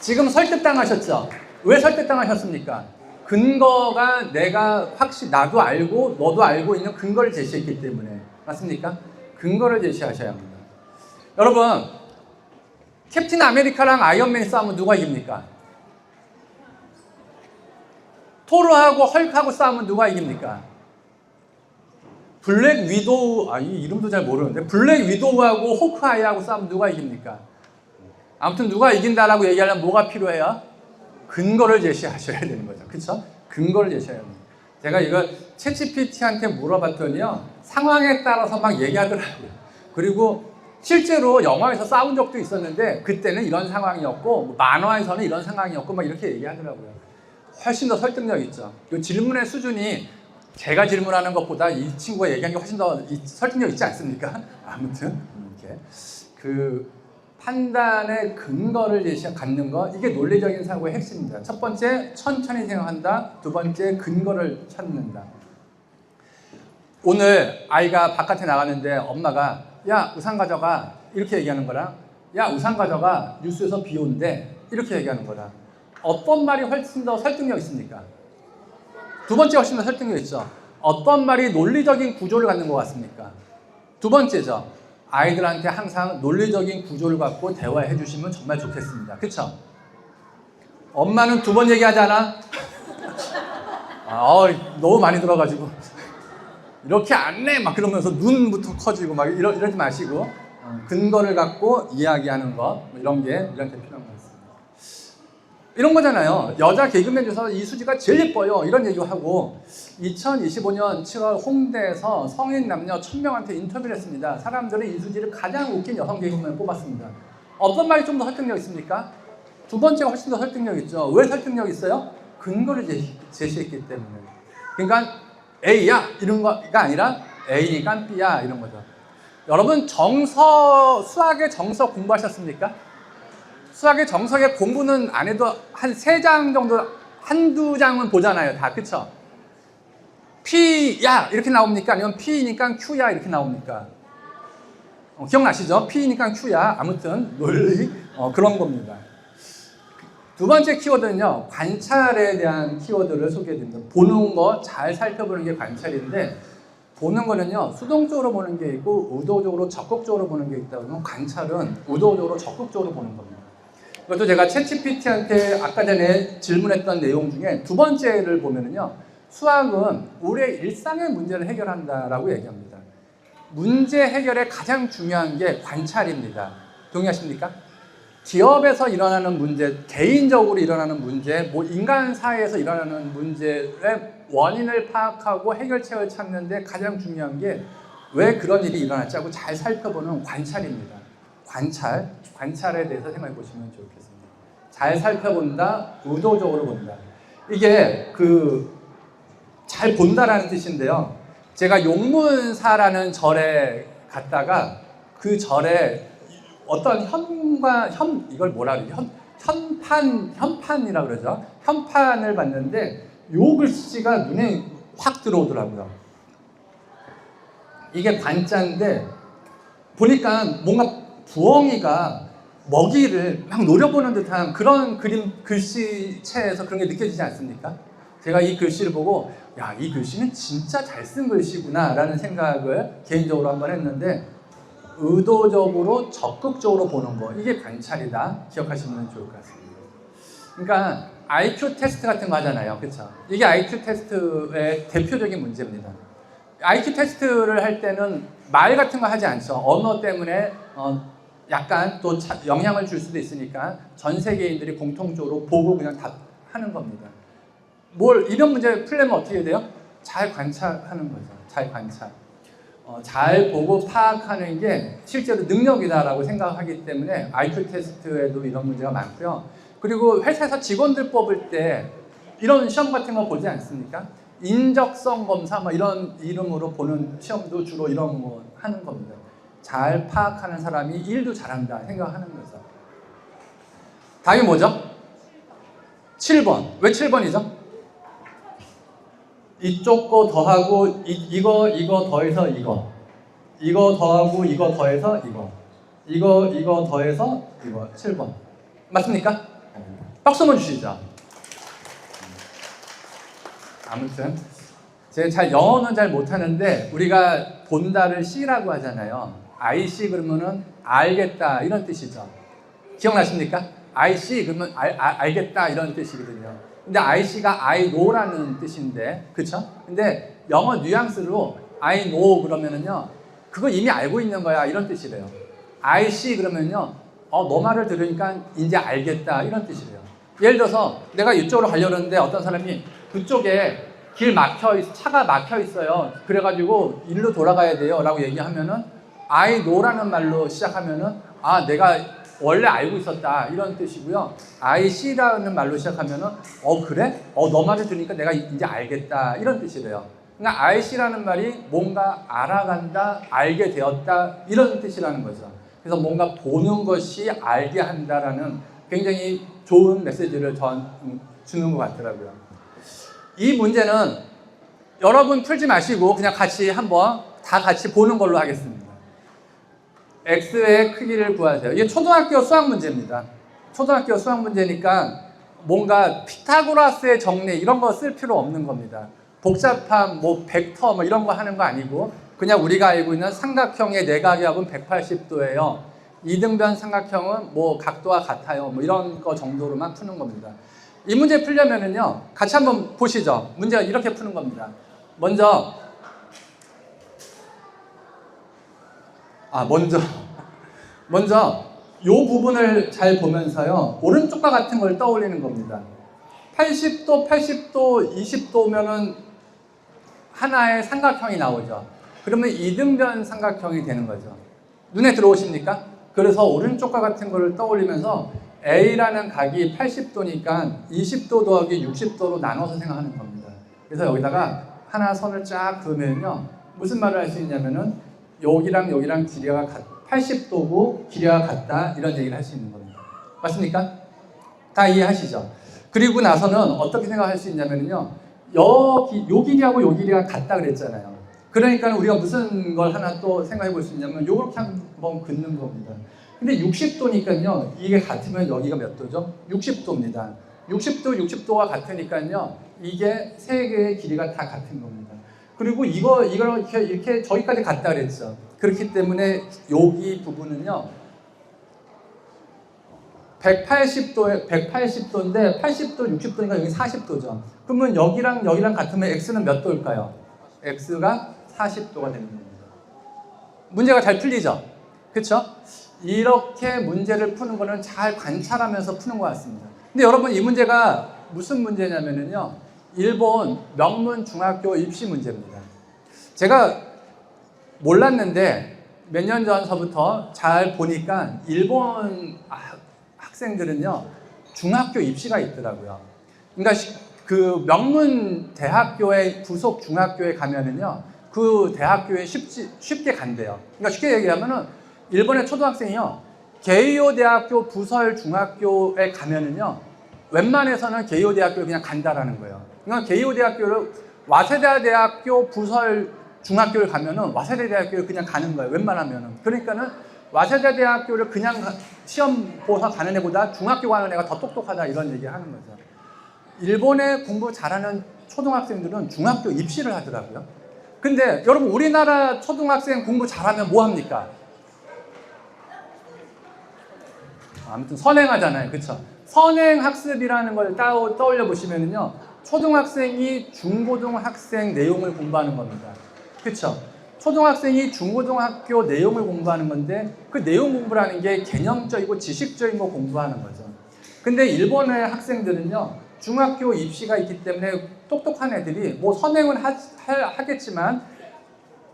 지금 설득당하셨죠? 왜 설득당하셨습니까? 근거가 내가 나도 알고 너도 알고 있는 근거를 제시했기 때문에. 맞습니까? 근거를 제시하셔야 합니다. 여러분, 캡틴 아메리카랑 아이언맨이 싸우면 누가 이깁니까? 토르하고 헐크하고 싸우면 누가 이깁니까? 블랙 위도우, 이 이름도 잘 모르는데 블랙 위도우하고 호크아이하고 싸우면 누가 이깁니까? 아무튼 누가 이긴다라고 얘기하려면 뭐가 필요해요? 근거를 제시하셔야 되는 거죠. 그렇죠? 근거를 제시해야 합니다. 제가 이걸 챗GPT한테 물어봤더니요, 상황에 따라서 막 얘기하더라고요. 그리고 실제로 영화에서 싸운 적도 있었는데 그때는 이런 상황이었고 만화에서는 이런 상황이었고 막 이렇게 얘기하더라고요. 훨씬 더 설득력 있죠. 이 질문의 수준이 제가 질문하는 것보다 이 친구가 얘기한 게 훨씬 더 설득력 있지 않습니까? 아무튼 이렇게 그 판단의 근거를 갖는 거, 이게 논리적인 사고의 핵심입니다. 첫 번째, 천천히 생각한다. 두 번째, 근거를 찾는다. 오늘 아이가 바깥에 나갔는데 엄마가 야, 우산 가져가 이렇게 얘기하는 거랑 야, 우산 가져가 뉴스에서 비 온대 이렇게 얘기하는 거랑 어떤 말이 훨씬 더 설득력 있습니까? 두 번째 훨씬 더 설득력 있죠. 어떤 말이 논리적인 구조를 갖는 것 같습니까? 두 번째죠. 아이들한테 항상 논리적인 구조를 갖고 대화해 주시면 정말 좋겠습니다. 그쵸? 엄마는 두 번 얘기하잖아? 너무 많이 들어가지고 이렇게 안 내! 막 그러면서 눈부터 커지고 막 이러지 마시고 근거를 갖고 이야기하는 것, 이런 게 필요한 것 같습니다. 이런 거잖아요. 여자 개그맨 중에서 이수지가 제일 예뻐요. 이런 얘기를 하고 2025년 7월 홍대에서 성인 남녀 1000명한테 인터뷰를 했습니다. 사람들은 이수지를 가장 웃긴 여성 개그맨을 뽑았습니다. 어떤 말이 좀 더 설득력 있습니까? 두 번째가 훨씬 더 설득력 있죠. 왜 설득력 있어요? 근거를 제시했기 때문에. 그러니까 A야 이런 거가 아니라 A니까 B야 이런 거죠. 여러분 수학의 정서 공부하셨습니까? 수학의 정석의 공부는 안 해도 한 3장 정도, 한두 장은 보잖아요. 다, 그쵸? P야 이렇게 나옵니까? 아니면 P니까 Q야 이렇게 나옵니까? 기억나시죠? P니까 Q야. 아무튼 논리 그런 겁니다. 두 번째 키워드는요, 관찰에 대한 키워드를 소개해드립니다. 보는 거 잘 살펴보는 게 관찰인데, 보는 거는요, 수동적으로 보는 게 있고 의도적으로 적극적으로 보는 게 있다 그러면 관찰은 의도적으로 적극적으로 보는 겁니다. 이것도 제가 챗GPT한테 아까 전에 질문했던 내용 중에 두 번째를 보면은요, 수학은 우리의 일상의 문제를 해결한다라고 얘기합니다. 문제 해결에 가장 중요한 게 관찰입니다. 동의하십니까? 기업에서 일어나는 문제, 개인적으로 일어나는 문제, 인간 사회에서 일어나는 문제의 원인을 파악하고 해결책을 찾는데 가장 중요한 게 왜 그런 일이 일어났지 하고 잘 살펴보는 관찰입니다. 관찰에 대해서 생각해 보시면 좋겠습니다. 잘 살펴본다, 의도적으로 본다. 이게 잘 본다라는 뜻인데요. 제가 용문사라는 절에 갔다가 그 절에 어떤 이걸 뭐라 그러지? 현판이라고 그러죠. 현판을 봤는데 요 글씨가 눈에 확 들어오더라고요. 이게 관자인데 보니까 뭔가 부엉이가 먹이를 막 노려보는 듯한 그런 글씨체에서 그런 게 느껴지지 않습니까? 제가 이 글씨를 보고 야, 이 글씨는 진짜 잘 쓴 글씨구나 라는 생각을 개인적으로 한번 했는데 의도적으로 적극적으로 보는 거, 이게 관찰이다. 기억하시면 좋을 것 같습니다. 그러니까 IQ 테스트 같은 거 하잖아요. 그렇죠? 이게 IQ 테스트의 대표적인 문제입니다. IQ 테스트를 할 때는 말 같은 거 하지 않죠. 언어 때문에 약간 또 영향을 줄 수도 있으니까 전 세계인들이 공통적으로 보고 그냥 답하는 겁니다. 이런 문제 풀려면 어떻게 돼요? 잘 관찰하는 거죠. 잘 관찰. 잘 보고 파악하는 게 실제로 능력이다라고 생각하기 때문에 IQ 테스트에도 이런 문제가 많고요. 그리고 회사에서 직원들 뽑을 때 이런 시험 같은 거 보지 않습니까? 인적성 검사 뭐 이런 이름으로 보는 시험도 주로 이런 거 하는 겁니다. 잘 파악하는 사람이 일도 잘한다 생각하는 거죠. 다음이 뭐죠? 7번. 왜 7번이죠? 이쪽 거 더하고 이거 더해서 이거 더하고 이거 더해서 이거 더해서 이거 7번 맞습니까? 박수 한번 주시죠. 아무튼 제가 영어는 잘 못하는데 우리가 본다를 C라고 하잖아요. IC 그러면은 알겠다 이런 뜻이죠. 기억나십니까? IC 그러면 알겠다 이런 뜻이거든요. 근데 IC가 I know라는 뜻인데, 그쵸? 근데 영어 뉘앙스로 I know 그러면은요, 그거 이미 알고 있는 거야 이런 뜻이래요. I see 그러면요, 너 말을 들으니까 이제 알겠다 이런 뜻이래요. 예를 들어서 내가 이쪽으로 가려는데 어떤 사람이 그쪽에 차가 막혀 있어요. 그래가지고 일로 돌아가야 돼요 라고 얘기하면은 I know라는 말로 시작하면은 내가 원래 알고 있었다 이런 뜻이고요. I see라는 말로 시작하면은 그래? 너 말을 들으니까 내가 이제 알겠다 이런 뜻이래요. 그러니까 I see라는 말이 뭔가 알아간다, 알게 되었다 이런 뜻이라는 거죠. 그래서 뭔가 보는 것이 알게 한다라는 굉장히 좋은 메시지를 주는 것 같더라고요. 이 문제는 여러분 풀지 마시고 그냥 같이 한번 다 같이 보는 걸로 하겠습니다. x의 크기를 구하세요. 이게 초등학교 수학 문제입니다. 초등학교 수학 문제니까 뭔가 피타고라스의 정리 이런 거 쓸 필요 없는 겁니다. 복잡한 벡터 이런 거 하는 거 아니고 그냥 우리가 알고 있는 삼각형의 내각압은 180도예요. 이등변 삼각형은 각도가 같아요. 이런 거 정도로만 푸는 겁니다. 이 문제 풀려면은요, 같이 한번 보시죠. 문제가 이렇게 푸는 겁니다. 먼저 이 부분을 잘 보면서요, 오른쪽과 같은 걸 떠올리는 겁니다. 80도, 80도, 20도면은 하나의 삼각형이 나오죠. 그러면 이등변 삼각형이 되는 거죠. 눈에 들어오십니까? 그래서 오른쪽과 같은 걸 떠올리면서 A라는 각이 80도니까 20도 더하기 60도로 나눠서 생각하는 겁니다. 그래서 여기다가 하나 선을 쫙 그으면요, 무슨 말을 할 수 있냐면은 여기랑 여기랑 길이가 80도고 길이가 같다 이런 얘기를 할 수 있는 겁니다. 맞습니까? 다 이해하시죠? 그리고 나서는 어떻게 생각할 수 있냐면요, 요 길이하고 요 길이가 같다 그랬잖아요. 그러니까 우리가 무슨 걸 하나 또 생각해 볼 수 있냐면 요렇게 한번 긋는 겁니다. 근데 60도니까요, 이게 같으면 여기가 몇 도죠? 60도입니다. 60도가 같으니까요, 이게 세 개의 길이가 다 같은 겁니다. 그리고 이걸 이렇게 저기까지 갔다 그랬죠. 그렇기 때문에 여기 부분은요, 180도인데 80도, 60도니까 여기 40도죠. 그러면 여기랑 같으면 x는 몇 도일까요? x가 40도가 되는 겁니다. 문제가 잘 풀리죠? 그렇죠? 이렇게 문제를 푸는 거는 잘 관찰하면서 푸는 것 같습니다. 근데 여러분, 이 문제가 무슨 문제냐면요, 일본 명문 중학교 입시 문제입니다. 제가 몰랐는데 몇 년 전서부터 잘 보니까 일본 학생들은요, 중학교 입시가 있더라고요. 그러니까 그 명문 대학교의 부속 중학교에 가면은요, 그 대학교에 쉽게 간대요. 그러니까 쉽게 얘기하면은 일본의 초등학생이요, 게이오 대학교 부설 중학교에 가면은요, 웬만해서는 게이오 대학교를 그냥 간다라는 거예요. 그러니까 게이오 대학교를 와세다 대학교 부설 중학교를 가면은 와세다 대학교를 그냥 가는 거예요. 웬만하면은. 그러니까는 와세다 대학교를 그냥 시험 보서 가는 애보다 중학교 가는 애가 더 똑똑하다 이런 얘기 하는 거죠. 일본에 공부 잘하는 초등학생들은 중학교 입시를 하더라고요. 근데 여러분, 우리나라 초등학생 공부 잘하면 뭐 합니까? 아무튼 선행하잖아요. 그쵸? 선행학습이라는 걸 떠올려 보시면은요, 초등학생이 중고등학생 내용을 공부하는 겁니다. 그쵸? 초등학생이 중고등학교 내용을 공부하는 건데 그 내용 공부라는 게 개념적이고 지식적인 거 공부하는 거죠. 근데 일본의 학생들은요, 중학교 입시가 있기 때문에 똑똑한 애들이 뭐 선행은 하겠지만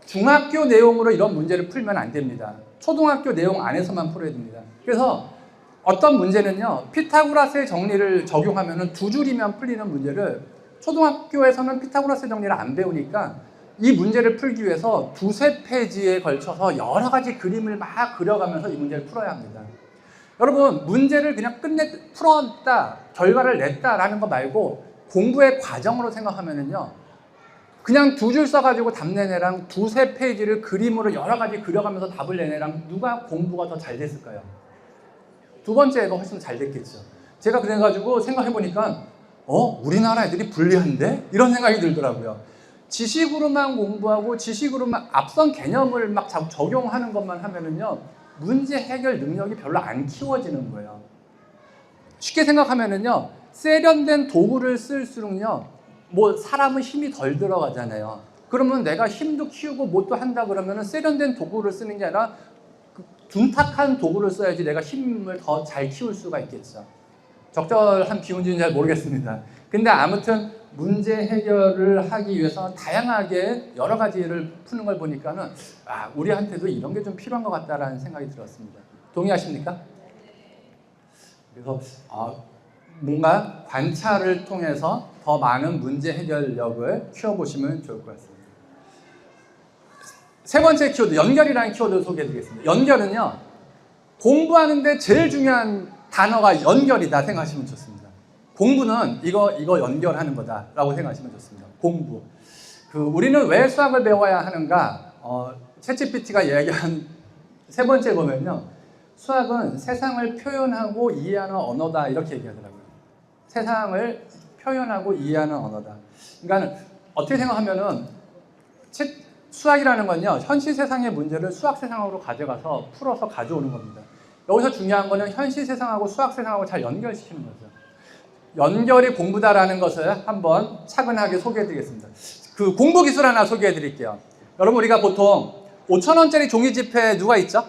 중학교 내용으로 이런 문제를 풀면 안 됩니다. 초등학교 내용 안에서만 풀어야 됩니다. 그래서 어떤 문제는요, 피타고라스의 정리를 적용하면 두 줄이면 풀리는 문제를 초등학교에서는 피타고라스 정리를 안 배우니까 이 문제를 풀기 위해서 두세 페이지에 걸쳐서 여러 가지 그림을 막 그려가면서 이 문제를 풀어야 합니다. 여러분, 문제를 그냥 풀었다, 결과를 냈다라는 거 말고 공부의 과정으로 생각하면은요, 그냥 두 줄 써가지고 답 낸 애랑 두세 페이지를 그림으로 여러 가지 그려가면서 답을 낸 애랑 누가 공부가 더 잘 됐을까요? 두 번째 애가 훨씬 잘 됐겠죠. 제가 그래가지고 생각해보니까 우리나라 애들이 불리한데? 이런 생각이 들더라고요. 지식으로만 공부하고 지식으로만 앞선 개념을 막 적용하는 것만 하면은요, 문제 해결 능력이 별로 안 키워지는 거예요. 쉽게 생각하면은요, 세련된 도구를 쓸수록요, 뭐 사람은 힘이 덜 들어가잖아요. 그러면 내가 힘도 키우고 뭣도 한다 그러면은 세련된 도구를 쓰는 게 아니라 둔탁한 도구를 써야지 내가 힘을 더 잘 키울 수가 있겠죠. 적절한 비유인지는 잘 모르겠습니다. 근데 아무튼 문제 해결을 하기 위해서 다양하게 여러 가지를 푸는 걸 보니까는 우리한테도 이런 게 좀 필요한 것 같다라는 생각이 들었습니다. 동의하십니까? 그래서 뭔가 관찰을 통해서 더 많은 문제 해결력을 키워보시면 좋을 것 같습니다. 세 번째 키워드, 연결이라는 키워드를 소개해드리겠습니다. 연결은요, 공부하는데 제일 중요한 단어가 연결이다 생각하시면 좋습니다. 공부는 이거 연결하는 거다라고 생각하시면 좋습니다. 공부. 우리는 왜 수학을 배워야 하는가? 챗GPT가 이야기한 세 번째 보면요, 수학은 세상을 표현하고 이해하는 언어다 이렇게 얘기하더라고요. 세상을 표현하고 이해하는 언어다. 그러니까 어떻게 생각하면은 수학이라는 건요, 현실 세상의 문제를 수학 세상으로 가져가서 풀어서 가져오는 겁니다. 여기서 중요한 거는 현실 세상하고 수학 세상하고 잘 연결시키는 거죠. 연결이 공부다라는 것을 한번 차근하게 소개해드리겠습니다. 공부 기술 하나 소개해드릴게요. 여러분, 우리가 보통 5,000원짜리 종이 지폐 누가 있죠?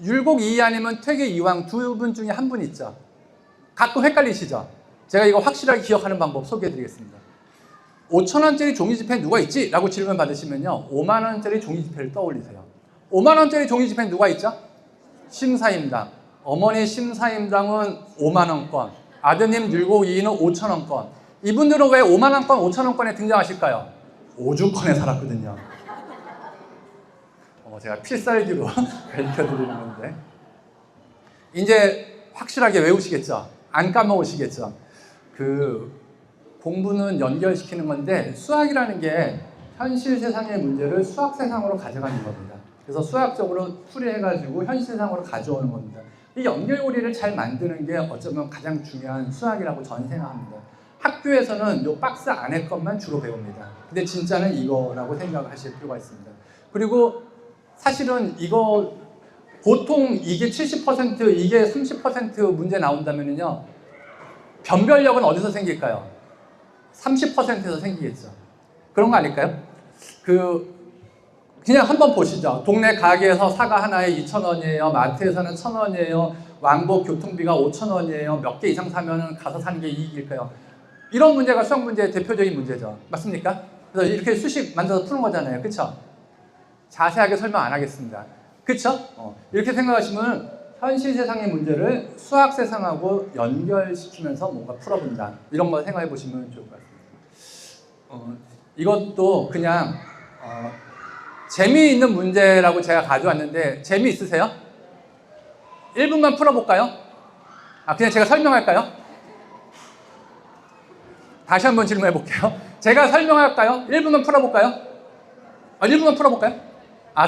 율곡 2 아니면 퇴계 이황 두 분 중에 한 분 있죠. 가끔 헷갈리시죠? 제가 이거 확실하게 기억하는 방법 소개해드리겠습니다. 5,000원짜리 종이지폐 누가 있지? 라고 질문 받으시면요, 5만원짜리 종이지폐를 떠올리세요. 5만원짜리 종이지폐 누가 있죠? 심사임당. 어머니 심사임당은 5만원권, 아드님 율곡 2는 5,000원권. 이분들은 왜 5만원권, 5,000원권에 등장하실까요? 오죽헌에 살았거든요. 제가 필살기로 가르쳐드리는 건데, 이제 확실하게 외우시겠죠? 안 까먹으시겠죠? 공부는 연결시키는 건데, 수학이라는 게 현실 세상의 문제를 수학 세상으로 가져가는 겁니다. 그래서 수학적으로 풀이해가지고 현실 세상으로 가져오는 겁니다. 이 연결고리를 잘 만드는 게 어쩌면 가장 중요한 수학이라고 저는 생각합니다. 학교에서는 이 박스 안에 것만 주로 배웁니다. 근데 진짜는 이거라고 생각을 하실 필요가 있습니다. 그리고 사실은 보통 이게 70%, 이게 30% 문제 나온다면요, 변별력은 어디서 생길까요? 30%에서 생기겠죠. 그런 거 아닐까요? 그냥 한번 보시죠. 동네 가게에서 사과 하나에 2,000원이에요. 마트에서는 1,000원이에요. 왕복 교통비가 5,000원이에요. 몇 개 이상 사면 가서 사는 게 이익일까요? 이런 문제가 수학 문제의 대표적인 문제죠. 맞습니까? 그래서 이렇게 수식 만들어서 푸는 거잖아요. 그쵸? 자세하게 설명 안 하겠습니다. 그쵸? 이렇게 생각하시면 현실 세상의 문제를 수학 세상하고 연결시키면서 뭔가 풀어본다. 이런 거 생각해 보시면 좋을 것 같습니다. 이것도 그냥 재미있는 문제라고 제가 가져왔는데, 재미있으세요? 1분만 풀어볼까요? 그냥 제가 설명할까요? 다시 한번 질문해 볼게요. 제가 설명할까요? 1분만 풀어볼까요? 1분만 풀어볼까요?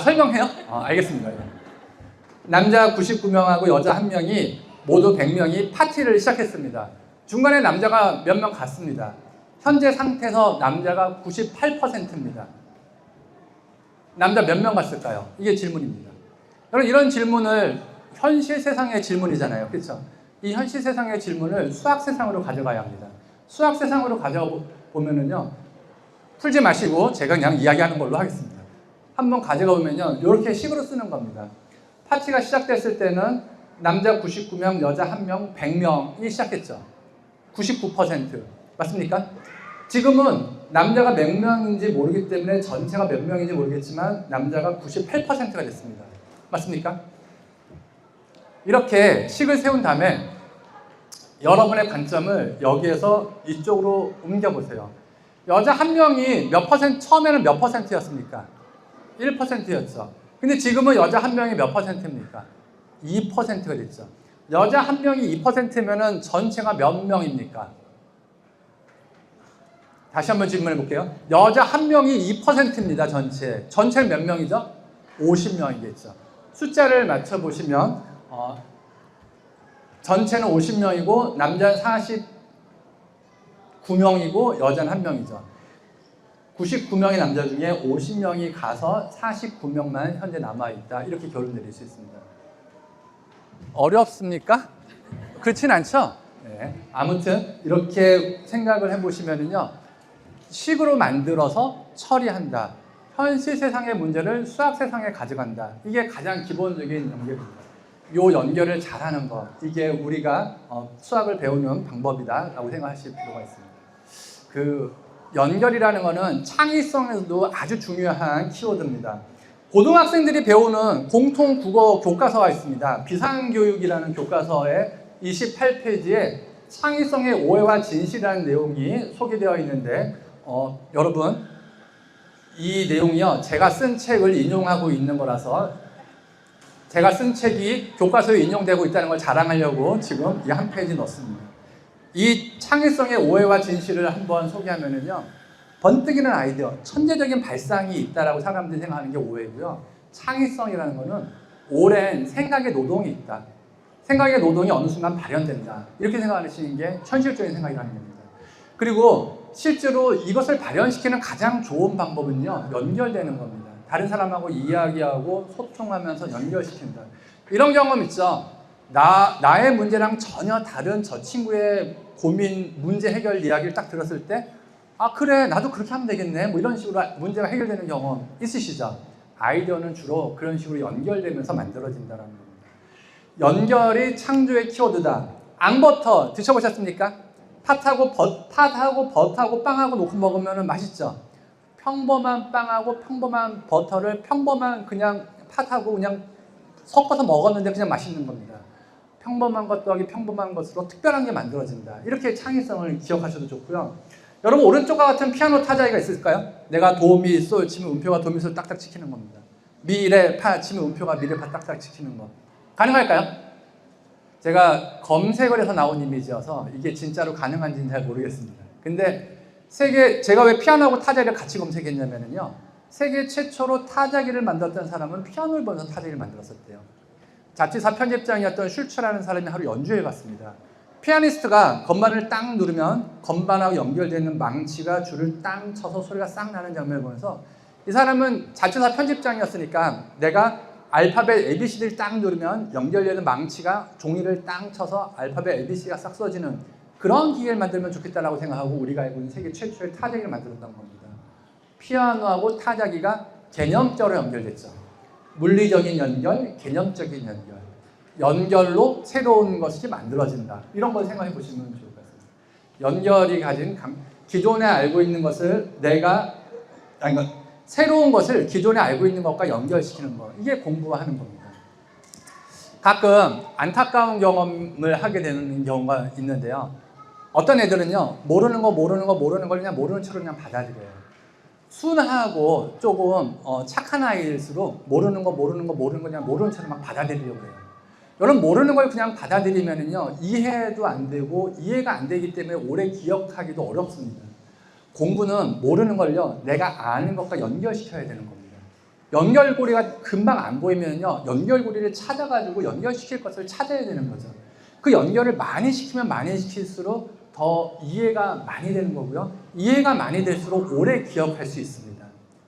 설명해요? 알겠습니다. 남자 99명하고 여자 1명이 모두 100명이 파티를 시작했습니다. 중간에 남자가 몇 명 갔습니다. 현재 상태에서 남자가 98%입니다. 남자 몇 명 갔을까요? 이게 질문입니다. 여러분, 이런 질문을 현실 세상의 질문이잖아요. 그렇죠? 이 현실 세상의 질문을 수학 세상으로 가져가야 합니다. 수학 세상으로 가져가 보면은요, 풀지 마시고 제가 그냥 이야기하는 걸로 하겠습니다. 한번 가져가 보면요, 이렇게 식으로 쓰는 겁니다. 파티가 시작됐을 때는 남자 99명, 여자 1명, 100명이 시작했죠. 99%. 맞습니까? 지금은 남자가 몇 명인지 모르기 때문에 전체가 몇 명인지 모르겠지만 남자가 98%가 됐습니다. 맞습니까? 이렇게 식을 세운 다음에 여러분의 관점을 여기에서 이쪽으로 옮겨보세요. 여자 한 명이 몇 퍼센트, 처음에는 몇 퍼센트였습니까? 1%였죠. 근데 지금은 여자 한 명이 몇 퍼센트입니까? 2%가 됐죠. 여자 한 명이 2%면은 전체가 몇 명입니까? 다시 한번 질문해 볼게요. 여자 한 명이 2%입니다. 전체는 몇 명이죠? 50명이겠죠. 숫자를 맞춰보시면 전체는 50명이고 남자는 49명이고 여자는 1명이죠. 99명의 남자 중에 50명이 가서 49명만 현재 남아있다. 이렇게 결론 내릴 수 있습니다. 어렵습니까? 그렇진 않죠? 네. 아무튼 이렇게 생각을 해보시면요. 식으로 만들어서 처리한다. 현실 세상의 문제를 수학 세상에 가져간다. 이게 가장 기본적인 연결입니다. 이 연결을 잘하는 것, 이게 우리가 수학을 배우는 방법이다 라고 생각하실 필요가 있습니다. 그 연결이라는 것은 창의성에서도 아주 중요한 키워드입니다. 고등학생들이 배우는 공통 국어 교과서가 있습니다. 비상교육이라는 교과서의 28페이지에 창의성의 오해와 진실이라는 내용이 소개되어 있는데 여러분 이 내용이요 제가 쓴 책을 인용하고 있는 거라서 제가 쓴 책이 교과서에 인용되고 있다는 걸 자랑하려고 지금 이 한 페이지 넣었습니다. 이 창의성의 오해와 진실을 한번 소개하면은요 번뜩이는 아이디어, 천재적인 발상이 있다라고 사람들이 생각하는 게 오해고요. 창의성이라는 거는 오랜 생각의 노동이 있다. 생각의 노동이 어느 순간 발현된다. 이렇게 생각하시는 게 현실적인 생각이라는 겁니다. 그리고 실제로 이것을 발현시키는 가장 좋은 방법은요. 연결되는 겁니다. 다른 사람하고 이야기하고 소통하면서 연결시킨다. 이런 경험 있죠. 나의 문제랑 전혀 다른 저 친구의 고민, 문제 해결 이야기를 딱 들었을 때 아 그래 나도 그렇게 하면 되겠네 뭐 이런 식으로 문제가 해결되는 경험 있으시죠? 아이디어는 주로 그런 식으로 연결되면서 만들어진다는 겁니다. 연결이 창조의 키워드다. 앙버터 드셔보셨습니까? 팥하고 버터하고 빵하고 놓고 먹으면 맛있죠? 평범한 빵하고 평범한 버터를 평범한 그냥 팥하고 그냥 섞어서 먹었는데 그냥 맛있는 겁니다. 평범한 것 더하기 평범한 것으로 특별한 게 만들어진다. 이렇게 창의성을 기억하셔도 좋고요. 여러분 오른쪽과 같은 피아노 타자기가 있을까요? 내가 도, 미, 솔 치면 음표가 도, 미, 솔 딱딱 찍히는 겁니다. 미, 레, 파 치면 음표가 미, 레, 파 딱딱 찍히는 거. 가능할까요? 제가 검색을 해서 나온 이미지여서 이게 진짜로 가능한지는 잘 모르겠습니다. 근데 제가 왜 피아노하고 타자기를 같이 검색했냐면요. 세계 최초로 타자기를 만들었던 사람은 피아노를 보면서 타자기를 만들었었대요. 잡지사 편집장이었던 슐츠라는 사람이 하루 연주해 갔습니다. 피아니스트가 건반을 딱 누르면 건반하고 연결되는 망치가 줄을 땅 쳐서 소리가 싹 나는 장면을 보면서 이 사람은 잡지사 편집장이었으니까 내가 알파벳 ABCD를 딱 누르면 연결되는 망치가 종이를 땅 쳐서 알파벳 ABC가 싹 써지는 그런 기계를 만들면 좋겠다라고 생각하고 우리가 알고 있는 세계 최초의 타자기를 만들었던 겁니다. 피아노하고 타자기가 개념적으로 연결됐죠. 물리적인 연결, 개념적인 연결. 연결로 새로운 것이 만들어진다. 이런 걸 생각해 보시면 좋을 것 같습니다. 연결이 가진 기존에 알고 있는 것을 새로운 것을 기존에 알고 있는 것과 연결시키는 것. 이게 공부하는 겁니다. 가끔 안타까운 경험을 하게 되는 경우가 있는데요. 어떤 애들은요, 모르는 걸 그냥 모르는 척을 그냥 받아들여요. 순하고 조금 착한 아이일수록 모르는 거 그냥 모르는 척을 막 받아들이려고 해요. 여러분 모르는 걸 그냥 받아들이면은요 이해도 안 되고 이해가 안 되기 때문에 오래 기억하기도 어렵습니다. 공부는 모르는 걸요 내가 아는 것과 연결시켜야 되는 겁니다. 연결고리가 금방 안 보이면요 연결고리를 찾아가지고 연결시킬 것을 찾아야 되는 거죠. 그 연결을 많이 시키면 많이 시킬수록 더 이해가 많이 되는 거고요. 이해가 많이 될수록 오래 기억할 수 있습니다.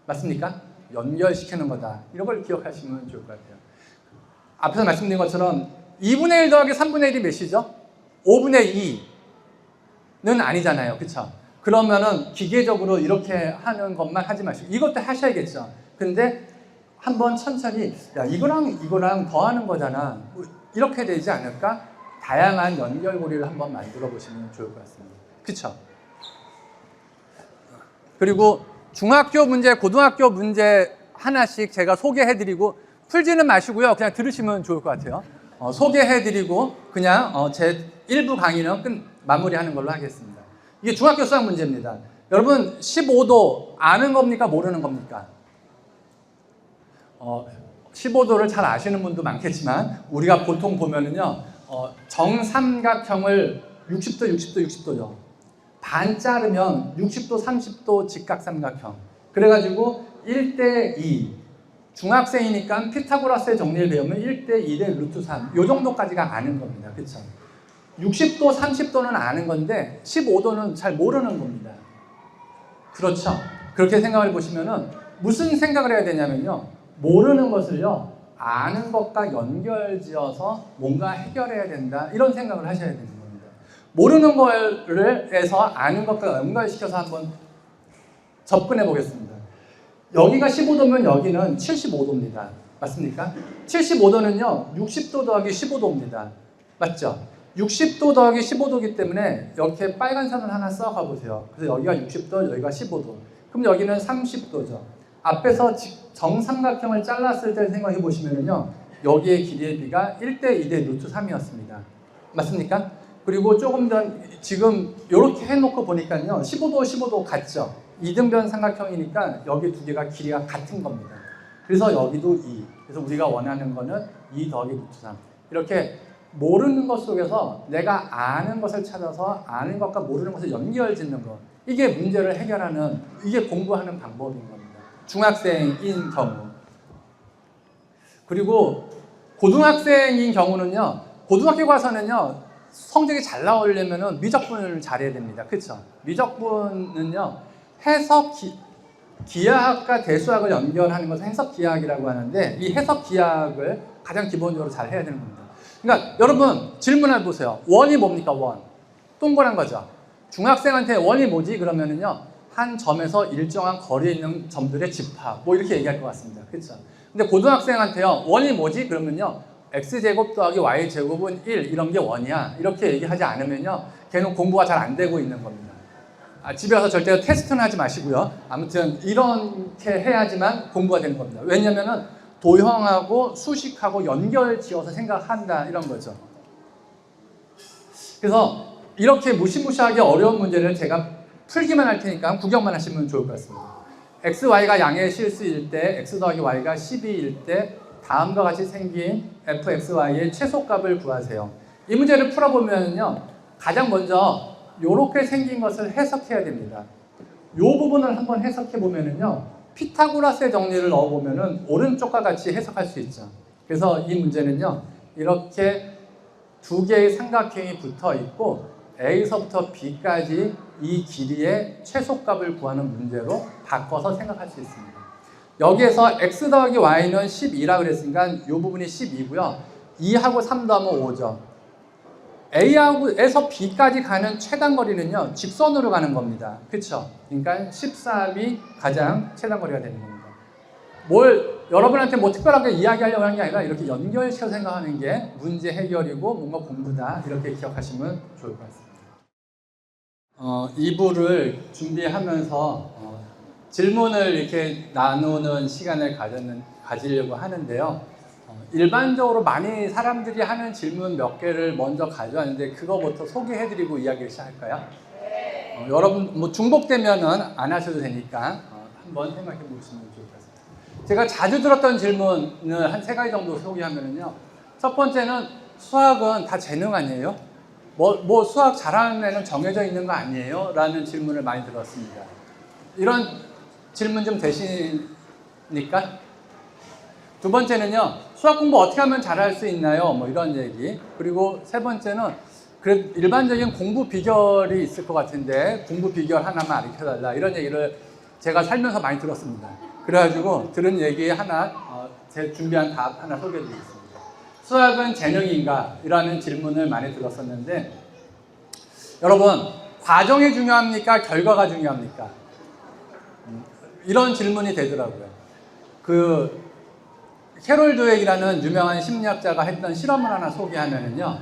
맞습니까? 연결시키는 거다. 이런 걸 기억하시면 좋을 것 같아요. 앞에서 말씀드린 것처럼 2분의 1 더하기 3분의 1이 몇이죠? 5분의 2는 아니잖아요. 그쵸? 그러면은 기계적으로 이렇게 하는 것만 하지 마시고 이것도 하셔야겠죠. 근데 한번 천천히 야 이거랑 더하는 거잖아. 이렇게 되지 않을까? 다양한 연결고리를 한번 만들어 보시면 좋을 것 같습니다. 그쵸? 그리고 중학교 문제, 고등학교 문제 하나씩 제가 소개해드리고 풀지는 마시고요. 그냥 들으시면 좋을 것 같아요. 소개해드리고 그냥 제 1부 강의는 마무리하는 걸로 하겠습니다. 이게 중학교 수학 문제입니다. 여러분 15도 아는 겁니까? 모르는 겁니까? 15도를 잘 아시는 분도 많겠지만 우리가 보통 보면은요 정삼각형을 60도, 60도, 60도죠. 반 자르면 60도, 30도 직각삼각형. 그래가지고 1대2 중학생이니까 피타고라스의 정리를 배우면 1대2대 루트 3 요 정도까지가 아는 겁니다. 그쵸? 60도, 30도는 아는 건데 15도는 잘 모르는 겁니다. 그렇죠? 그렇게 생각을 보시면은 무슨 생각을 해야 되냐면요 모르는 것을요 아는 것과 연결지어서 뭔가 해결해야 된다 이런 생각을 하셔야 되는 겁니다. 모르는 거를 해서 아는 것과 연결시켜서 한번 접근해 보겠습니다. 여기가 15도면 여기는 75도입니다. 맞습니까? 75도는요 60도 더하기 15도입니다. 맞죠? 60도 더하기 15도이기 때문에 이렇게 빨간 선을 하나 써 가보세요. 그래서 여기가 60도, 여기가 15도. 그럼 여기는 30도죠. 앞에서 정삼각형을 잘랐을 때 생각해 보시면은요, 여기의 길이의 비가 1대2대 루트 3이었습니다. 맞습니까? 그리고 조금 전 지금 이렇게 해놓고 보니까요, 15도, 15도 같죠? 이등변 삼각형이니까 여기 두 개가 길이가 같은 겁니다. 그래서 여기도 2. 그래서 우리가 원하는 거는 2 더하기 루트 3. 이렇게 모르는 것 속에서 내가 아는 것을 찾아서 아는 것과 모르는 것을 연결 짓는 것. 이게 문제를 해결하는, 이게 공부하는 방법인 겁니다. 중학생인 경우. 그리고 고등학생인 경우는요, 고등학교 가서는요, 성적이 잘 나오려면 미적분을 잘해야 됩니다. 그렇죠? 미적분은요, 해석 기하학과 대수학을 연결하는 것을 해석 기하학이라고 하는데 이 해석 기하학을 가장 기본적으로 잘 해야 되는 겁니다. 그러니까 여러분 질문을 보세요. 원이 뭡니까? 원. 동그란 거죠. 중학생한테 원이 뭐지? 그러면은요, 한 점에서 일정한 거리에 있는 점들의 집합, 뭐 이렇게 얘기할 것 같습니다. 그렇죠? 근데 고등학생한테요, 원이 뭐지? 그러면요, x제곱 더하기 y제곱은 1, 이런 게 원이야. 이렇게 얘기하지 않으면요, 걔는 공부가 잘 안 되고 있는 겁니다. 집에 와서 절대 테스트는 하지 마시고요. 아무튼 이렇게 해야지만 공부가 되는 겁니다. 왜냐면은 도형하고 수식하고 연결 지어서 생각한다, 이런 거죠. 그래서 이렇게 무시무시하게 어려운 문제를 제가 풀기만 할 테니까 구경만 하시면 좋을 것 같습니다. x, y가 양의 실수일 때, x 더하기 y가 12일 때 다음과 같이 생긴 fxy의 최소값을 구하세요. 이 문제를 풀어보면요, 가장 먼저 이렇게 생긴 것을 해석해야 됩니다. 이 부분을 한번 해석해 보면은요, 피타고라스의 정리를 넣어보면은 오른쪽과 같이 해석할 수 있죠. 그래서 이 문제는요, 이렇게 두 개의 삼각형이 붙어 있고 A서부터 B까지 이 길이의 최소값을 구하는 문제로 바꿔서 생각할 수 있습니다. 여기에서 x 더하기 y는 12라 그랬으니까 이 부분이 12고요. 2하고 3 더하면 5죠. A에서 B까지 가는 최단 거리는요, 직선으로 가는 겁니다. 그렇죠? 그러니까 13이 가장 최단 거리가 되는 겁니다. 여러분한테 특별하게 이야기하려고 하는 게 아니라 이렇게 연결시켜서 생각하는 게 문제 해결이고 뭔가 공부다, 이렇게 기억하시면 좋을 것 같습니다. 2부를 준비하면서 질문을 이렇게 나누는 시간을 가지려고 하는데요. 일반적으로 많이 사람들이 하는 질문 몇 개를 먼저 가져왔는데 그거부터 소개해드리고 이야기를 시작할까요? 여러분 중복되면은 안 하셔도 되니까 한번 생각해 보시면 좋을 것 같습니다. 제가 자주 들었던 질문을 한 3가지 정도 소개하면은요. 첫 번째는 수학은 다 재능 아니에요? 수학 잘하는 애는 정해져 있는 거 아니에요? 라는 질문을 많이 들었습니다. 이런 질문 좀 되십니까? 두 번째는요, 수학 공부 어떻게 하면 잘할 수 있나요? 이런 얘기. 그리고 세 번째는 일반적인 공부 비결이 있을 것 같은데 공부 비결 하나만 알려달라, 이런 얘기를 제가 살면서 많이 들었습니다. 그래가지고 들은 얘기 하나, 제 준비한 답 하나 소개해드리겠습니다. 수학은 재능인가? 이라는 질문을 많이 들었었는데, 여러분, 과정이 중요합니까? 결과가 중요합니까? 이런 질문이 되더라고요. 캐롤 드웨이라는 유명한 심리학자가 했던 실험을 하나 소개하면은요,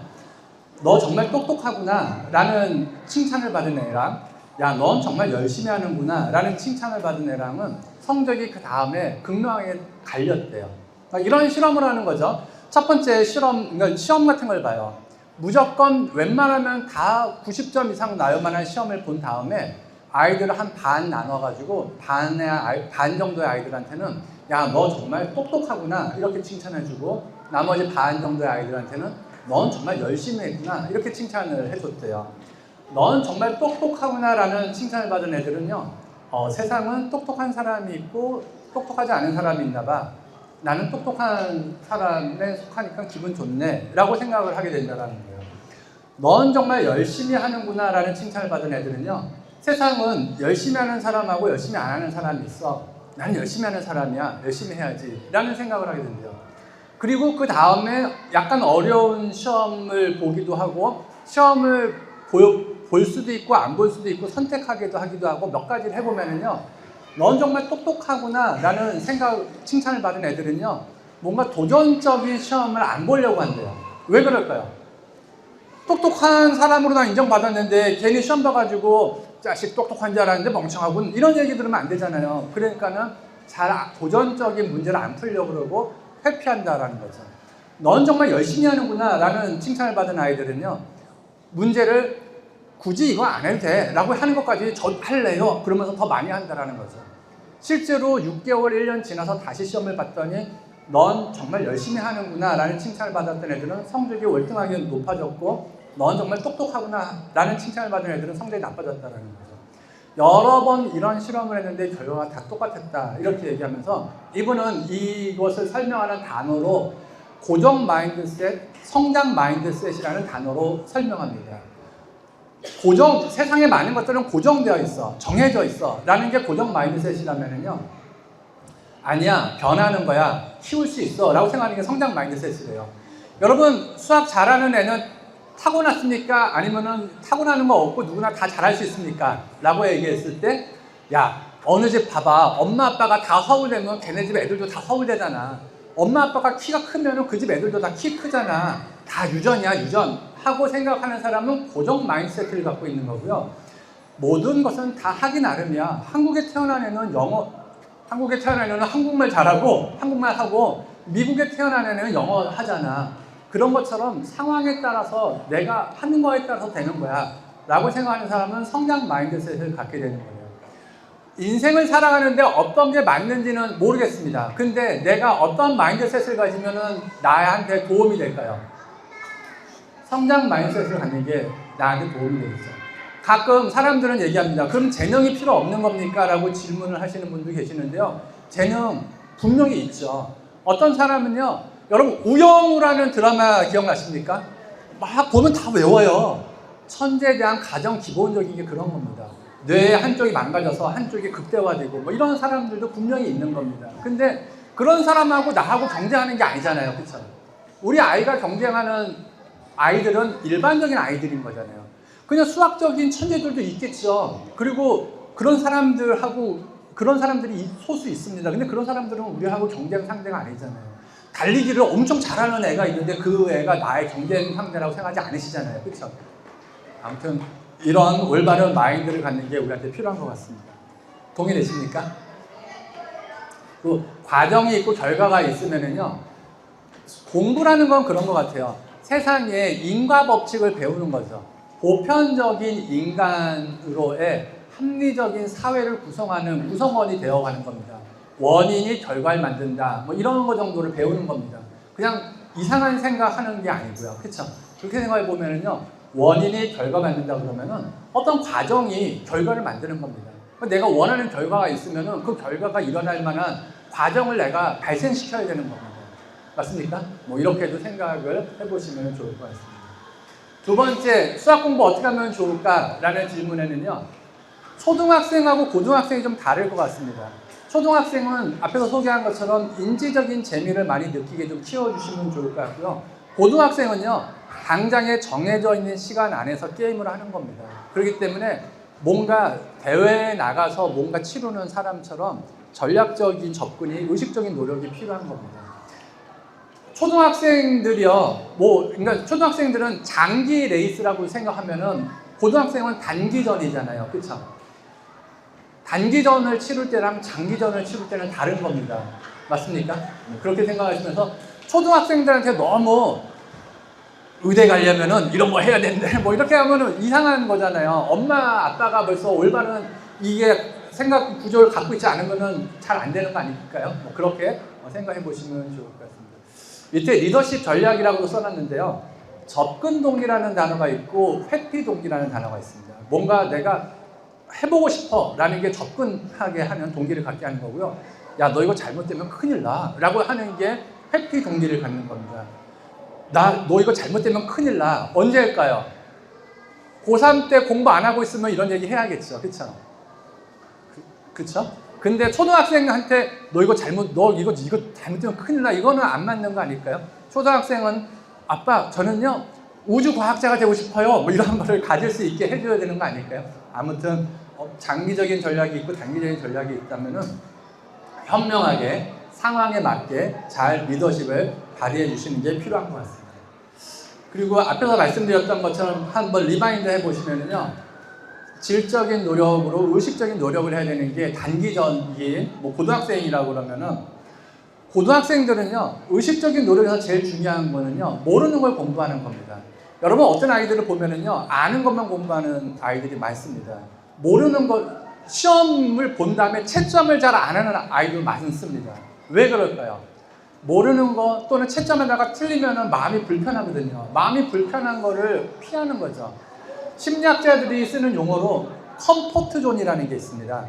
너 정말 똑똑하구나 라는 칭찬을 받은 애랑 야, 넌 정말 열심히 하는구나 라는 칭찬을 받은 애랑은 성적이 그 다음에 극명하게 갈렸대요. 그러니까 이런 실험을 하는 거죠. 첫 번째 실험, 그러니까 시험 같은 걸 봐요. 무조건 웬만하면 다 90점 이상 나올 만한 시험을 본 다음에 아이들을 한 반 나눠가지고 반 정도의 아이들한테는 야, 너 정말 똑똑하구나 이렇게 칭찬해주고 나머지 반 정도의 아이들한테는 넌 정말 열심히 했구나 이렇게 칭찬을 해줬대요. 넌 정말 똑똑하구나 라는 칭찬을 받은 애들은요, 세상은 똑똑한 사람이 있고 똑똑하지 않은 사람이 있나 봐. 나는 똑똑한 사람에 속하니까 기분 좋네 라고 생각을 하게 된다는 거예요. 넌 정말 열심히 하는구나 라는 칭찬을 받은 애들은요, 세상은 열심히 하는 사람하고 열심히 안 하는 사람이 있어. 나는 열심히 하는 사람이야. 열심히 해야지 라는 생각을 하게 된대요. 그리고 그 다음에 약간 어려운 시험을 보기도 하고 시험을 볼 수도 있고 안 볼 수도 있고 선택하기도 하기도 하고 몇 가지를 해보면은요, 넌 정말 똑똑하구나 라는 칭찬을 받은 애들은요, 뭔가 도전적인 시험을 안 보려고 한대요. 왜 그럴까요? 똑똑한 사람으로 난 인정받았는데 괜히 시험 봐가지고 자식 똑똑한 줄 알았는데 멍청하군 이런 얘기 들으면 안 되잖아요. 그러니까는 도전적인 문제를 안 풀려고 그러고 회피한다라는 거죠. 넌 정말 열심히 하는구나 라는 칭찬을 받은 아이들은요, 문제를 굳이 이거 안 해도 돼 라고 하는 것까지 저 할래요 그러면서 더 많이 한다라는 거죠. 실제로 6개월 1년 지나서 다시 시험을 봤더니 넌 정말 열심히 하는구나 라는 칭찬을 받았던 애들은 성적이 월등하게 높아졌고 넌 정말 똑똑하구나 라는 칭찬을 받은 애들은 성적이 나빠졌다는 거죠. 여러 번 이런 실험을 했는데 결과가 다 똑같았다 이렇게 얘기하면서 이분은 이것을 설명하는 단어로 고정 마인드셋, 성장 마인드셋이라는 단어로 설명합니다. 세상에 많은 것들은 고정되어 있어, 정해져 있어 라는 게 고정 마인드셋이라면요, 아니야, 변하는 거야, 키울 수 있어 라고 생각하는 게 성장 마인드셋이래요. 여러분, 수학 잘하는 애는 타고났습니까? 아니면은 타고나는 거 없고 누구나 다 잘할 수 있습니까? 라고 얘기했을 때, 야, 어느 집 봐봐, 엄마 아빠가 다 서울대면 걔네 집 애들도 다 서울대잖아. 엄마 아빠가 키가 크면은 그 집 애들도 다 키 크잖아. 다 유전이야, 유전 하고 생각하는 사람은 고정 마인드셋을 갖고 있는 거고요. 모든 것은 다 하기 나름이야. 한국에 태어난 애는 한국말 잘하고 한국말 하고, 미국에 태어난 애는 영어 하잖아. 그런 것처럼 상황에 따라서 내가 하는 거에 따라서 되는 거야 라고 생각하는 사람은 성장 마인드셋을 갖게 되는 거예요. 인생을 살아가는데 어떤 게 맞는지는 모르겠습니다. 근데 내가 어떤 마인드셋을 가지면 나한테 도움이 될까요? 성장 마인드셋을 갖는 게 나한테 도움이 되겠죠. 가끔 사람들은 얘기합니다. 그럼 재능이 필요 없는 겁니까? 라고 질문을 하시는 분도 계시는데요. 재능 분명히 있죠. 어떤 사람은요, 여러분 우영우라는 드라마 기억나십니까? 막 보면 다 외워요. 천재에 대한 가장 기본적인 게 그런 겁니다. 뇌의 한쪽이 망가져서 한쪽이 극대화되고 뭐 이런 사람들도 분명히 있는 겁니다. 근데 그런 사람하고 나하고 경쟁하는 게 아니잖아요. 그렇죠? 우리 아이가 경쟁하는 아이들은 일반적인 아이들인 거잖아요. 그냥 수학적인 천재들도 있겠죠. 그리고 그런 사람들이 소수 있습니다. 근데 그런 사람들은 우리하고 경쟁 상대가 아니잖아요. 달리기를 엄청 잘하는 애가 있는데 그 애가 나의 경쟁 상대라고 생각하지 않으시잖아요. 그렇죠? 아무튼 이런 올바른 마인드를 갖는 게 우리한테 필요한 것 같습니다. 동의되십니까? 그 과정이 있고 결과가 있으면은요, 공부라는 건 그런 것 같아요. 세상에 인과 법칙을 배우는 거죠. 보편적인 인간으로의 합리적인 사회를 구성하는 구성원이 되어가는 겁니다. 원인이 결과를 만든다, 뭐 이런 거 정도를 배우는 겁니다. 그냥 이상한 생각하는 게 아니고요. 그렇죠? 그렇게 생각해 보면은요, 원인이 결과 만든다 그러면은 어떤 과정이 결과를 만드는 겁니다. 내가 원하는 결과가 있으면은 그 결과가 일어날 만한 과정을 내가 발생시켜야 되는 겁니다. 맞습니까? 뭐 이렇게도 생각을 해보시면 좋을 것 같습니다. 두 번째, 수학 공부 어떻게 하면 좋을까라는 질문에는요, 초등학생하고 고등학생이 좀 다를 것 같습니다. 초등학생은 앞에서 소개한 것처럼 인지적인 재미를 많이 느끼게 좀 키워주시면 좋을 것 같고요. 고등학생은요, 당장에 정해져 있는 시간 안에서 게임을 하는 겁니다. 그렇기 때문에 뭔가 대회에 나가서 뭔가 치르는 사람처럼 전략적인 접근이, 의식적인 노력이 필요한 겁니다. 초등학생들이요, 그러니까 초등학생들은 장기 레이스라고 생각하면은 고등학생은 단기전이잖아요. 그쵸? 단기전을 치를 때랑 장기전을 치를 때는 다른 겁니다. 맞습니까? 그렇게 생각하시면서 초등학생들한테 너무 의대 가려면은 이런 거 해야 된대. 뭐 이렇게 하면은 이상한 거잖아요. 엄마, 아빠가 벌써 올바른 이게 생각 구조를 갖고 있지 않으면은 잘 안 되는 거 아닐까요? 뭐 그렇게 생각해 보시면 좋을 것 같습니다. 밑에 리더십 전략이라고도 써놨는데요. 접근 동기라는 단어가 있고 회피 동기라는 단어가 있습니다. 뭔가 내가 해보고 싶어 라는 게 접근하게 하는 동기를 갖게 하는 거고요. 야, 너 이거 잘못되면 큰일 나 라고 하는 게 회피 동기를 갖는 겁니다. 너 이거 잘못되면 큰일 나. 언제 할까요? 고3 때 공부 안 하고 있으면 이런 얘기 해야겠죠. 그쵸? 그쵸? 근데 초등학생한테 너 이거 잘못되면 큰일 나. 이거는 안 맞는 거 아닐까요? 초등학생은 아빠, 저는요, 우주과학자가 되고 싶어요. 뭐 이런 거를 가질 수 있게 해줘야 되는 거 아닐까요? 아무튼, 장기적인 전략이 있고 단기적인 전략이 있다면은 현명하게 상황에 맞게 잘 리더십을 발휘해 주시는 게 필요한 것 같습니다. 그리고 앞에서 말씀드렸던 것처럼 한번 리마인드 해보시면요. 질적인 노력으로 의식적인 노력을 해야 되는 게 단기전인 고등학생이라고 그러면은 고등학생들은요, 의식적인 노력에서 제일 중요한 거는요, 모르는 걸 공부하는 겁니다. 여러분, 어떤 아이들을 보면은요, 아는 것만 공부하는 아이들이 많습니다. 모르는 것, 시험을 본 다음에 채점을 잘 안 하는 아이들 많습니다. 왜 그럴까요? 모르는 거 또는 채점에다가 틀리면은 마음이 불편하거든요. 마음이 불편한 거를 피하는 거죠. 심리학자들이 쓰는 용어로 컴포트 존이라는 게 있습니다.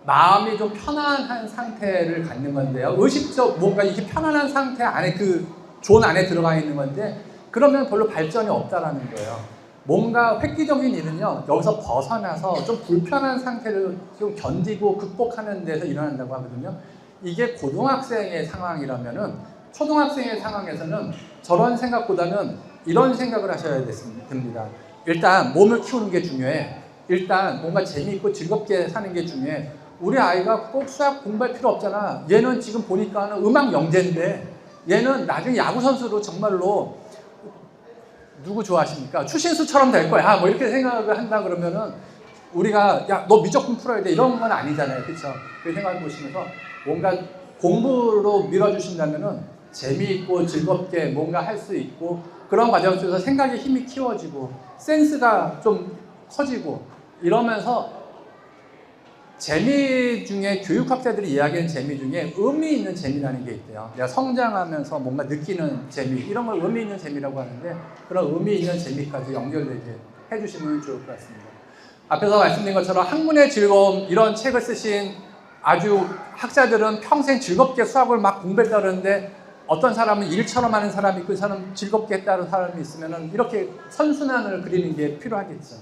마음이 좀 편안한 상태를 갖는 건데요. 의식적 뭔가 이게 편안한 상태 안에 그 존 안에 들어가 있는 건데 그러면 별로 발전이 없다라는 거예요. 뭔가 획기적인 일은요. 여기서 벗어나서 좀 불편한 상태를 좀 견디고 극복하는 데서 일어난다고 하거든요. 이게 고등학생의 상황이라면은 초등학생의 상황에서는 저런 생각보다는 이런 생각을 하셔야 됩니다. 일단 몸을 키우는 게 중요해. 일단 뭔가 재미있고 즐겁게 사는 게 중요해. 우리 아이가 꼭 수학 공부할 필요 없잖아. 얘는 지금 보니까 음악 영재인데 얘는 나중에 야구선수로 정말로 누구 좋아하십니까? 추신수처럼 될 거야. 뭐 이렇게 생각을 한다 그러면은 우리가 야, 너 미적분 풀어야 돼. 이런 건 아니잖아요. 그렇죠? 그 생각을 보시면서 뭔가 공부로 밀어주신다면은 재미있고 즐겁게 뭔가 할 수 있고 그런 과정 속에서 생각의 힘이 키워지고 센스가 좀 커지고 이러면서 재미 중에 교육학자들이 이야기하는 재미 중에 의미 있는 재미라는 게 있대요. 내가 성장하면서 뭔가 느끼는 재미 이런 걸 의미 있는 재미라고 하는데 그런 의미 있는 재미까지 연결되게 해주시면 좋을 것 같습니다. 앞에서 말씀드린 것처럼 학문의 즐거움 이런 책을 쓰신 아주 학자들은 평생 즐겁게 수학을 막 공부했다 그러는데 어떤 사람은 일처럼 하는 사람이 있고 이 사람은 즐겁게 했다는 사람이 있으면 이렇게 선순환을 그리는 게 필요하겠죠.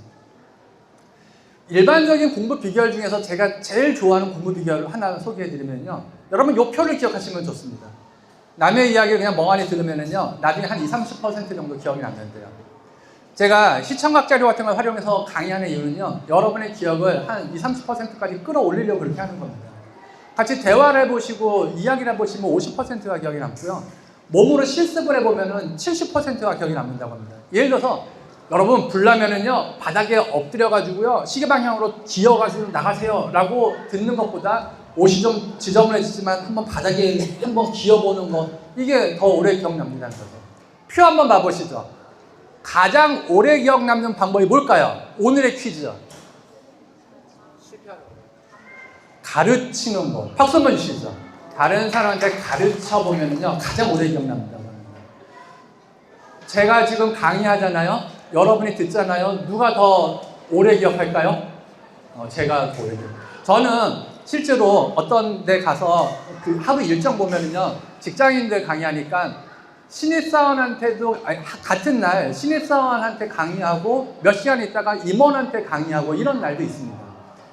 일반적인 공부 비결 중에서 제가 제일 좋아하는 공부 비결을 하나 소개해드리면요. 여러분 요 표를 기억하시면 좋습니다. 남의 이야기를 그냥 멍하니 들으면요. 나중에 한 20-30% 정도 기억이 남는데요. 제가 시청각 자료 같은 걸 활용해서 강의하는 이유는요. 여러분의 기억을 한 20-30%까지 끌어올리려고 그렇게 하는 겁니다. 같이 대화를 해보시고 이야기를 해보시면 50%가 기억이 남고요. 몸으로 실습을 해보면 70%가 기억이 남는다고 합니다. 예를 들어서 여러분 불나면은요 바닥에 엎드려가지고요 시계 방향으로 기어가서 나가세요 라고 듣는 것보다 옷이 좀 지저분해지지만 한번 바닥에 한번 기어보는 것 이게 더 오래 기억납니다는 거죠. 표 한번 봐보시죠. 가장 오래 기억 남는 방법이 뭘까요? 오늘의 퀴즈. 가르치는 거. 박수 한번 주시죠. 다른 사람한테 가르쳐 보면요 가장 오래 기억납니다. 제가 지금 강의하잖아요. 여러분이 듣잖아요. 누가 더 오래 기억할까요? 제가 더 오래 기억. 저는 실제로 어떤 데 가서 그 하루 일정 보면은요 직장인들 강의하니까 신입사원한테도 같은 날 신입사원한테 강의하고 몇 시간 있다가 임원한테 강의하고 이런 날도 있습니다.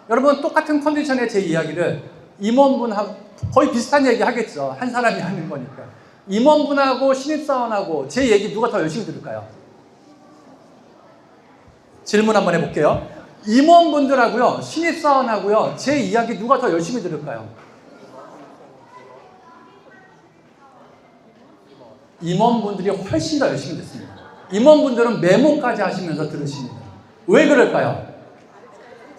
여러분 똑같은 컨디션의 제 이야기를 임원분하고 거의 비슷한 얘기 하겠죠. 한 사람이 하는 거니까. 임원분하고 신입사원하고 제 얘기 누가 더 열심히 들을까요? 질문 한번 해볼게요. 임원분들하고요, 신입사원하고요, 제 이야기 누가 더 열심히 들을까요? 임원분들이 훨씬 더 열심히 듣습니다. 임원분들은 메모까지 하시면서 들으십니다. 왜 그럴까요?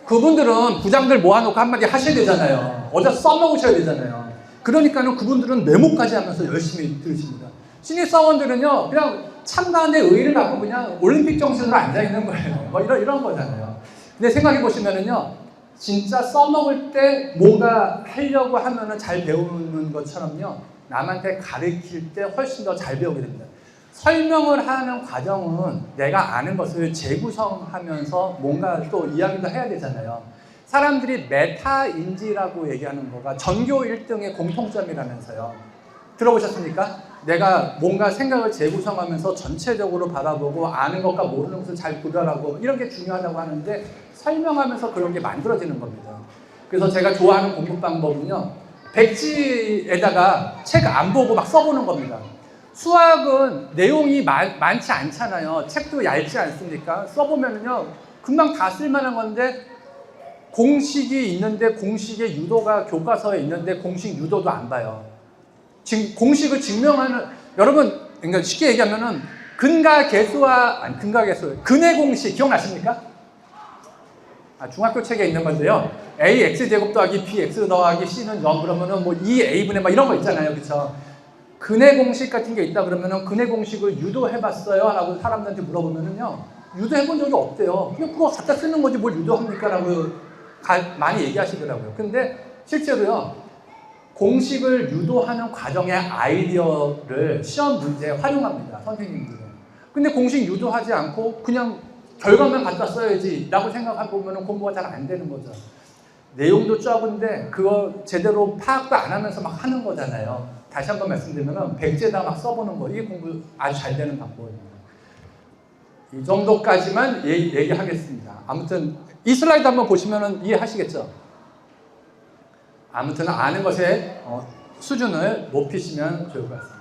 그분들은 부장들 모아놓고 한마디 하셔야 되잖아요. 어디서 써먹으셔야 되잖아요. 그러니까는 그분들은 메모까지 하면서 열심히 들으십니다. 신입사원들은요, 그냥 참가하는데 의의를 갖고 그냥 올림픽 정신으로 앉아있는 거예요. 뭐 이런 거잖아요. 근데 생각해 보시면은요, 진짜 써먹을 때 뭔가 하려고 하면은 잘 배우는 것처럼요, 남한테 가르칠 때 훨씬 더 잘 배우게 됩니다. 설명을 하는 과정은 내가 아는 것을 재구성하면서 뭔가 또 이야기도 해야 되잖아요. 사람들이 메타인지라고 얘기하는 거가 전교 1등의 공통점이라면서요. 들어보셨습니까? 내가 뭔가 생각을 재구성하면서 전체적으로 바라보고 아는 것과 모르는 것을 잘 구별하고 이런 게 중요하다고 하는데 설명하면서 그런 게 만들어지는 겁니다. 그래서 제가 좋아하는 공부 방법은요, 백지에다가 책 안 보고 막 써보는 겁니다. 수학은 내용이 많지 않잖아요. 책도 얇지 않습니까? 써보면요, 금방 다 쓸만한 건데 공식이 있는데 공식의 유도가 교과서에 있는데 공식 유도도 안 봐요. 지금 공식을 증명하는, 여러분, 그러니까 쉽게 얘기하면은 근의 공식 기억나십니까? 중학교 책에 있는 건데요. ax 제곱 더하기 bx 더하기 c는 0 그러면은 뭐 2a분의 막 이런 거 있잖아요. 그쵸? 근의 공식 같은 게 있다 그러면은 근의 공식을 유도해봤어요? 라고 사람들한테 물어보면은요, 유도해본 적이 없대요. 그냥 그거 갖다 쓰는 거지 뭘 유도합니까? 라고 많이 얘기하시더라고요. 근데 실제로요, 공식을 유도하는 과정의 아이디어를 시험 문제에 활용합니다. 선생님들은. 근데 공식 유도하지 않고 그냥 결과만 갖다 써야지 라고 생각해보면 공부가 잘 안 되는 거죠. 내용도 적은데 그거 제대로 파악도 안 하면서 막 하는 거잖아요. 다시 한번 말씀드리면 백지에다 막 써보는 거, 이게 공부 아주 잘 되는 방법입니다. 이 정도까지만 얘기하겠습니다. 아무튼 이 슬라이드 한번 보시면 이해하시겠죠? 아무튼 아는 것의 수준을 높이시면 좋을 것 같습니다.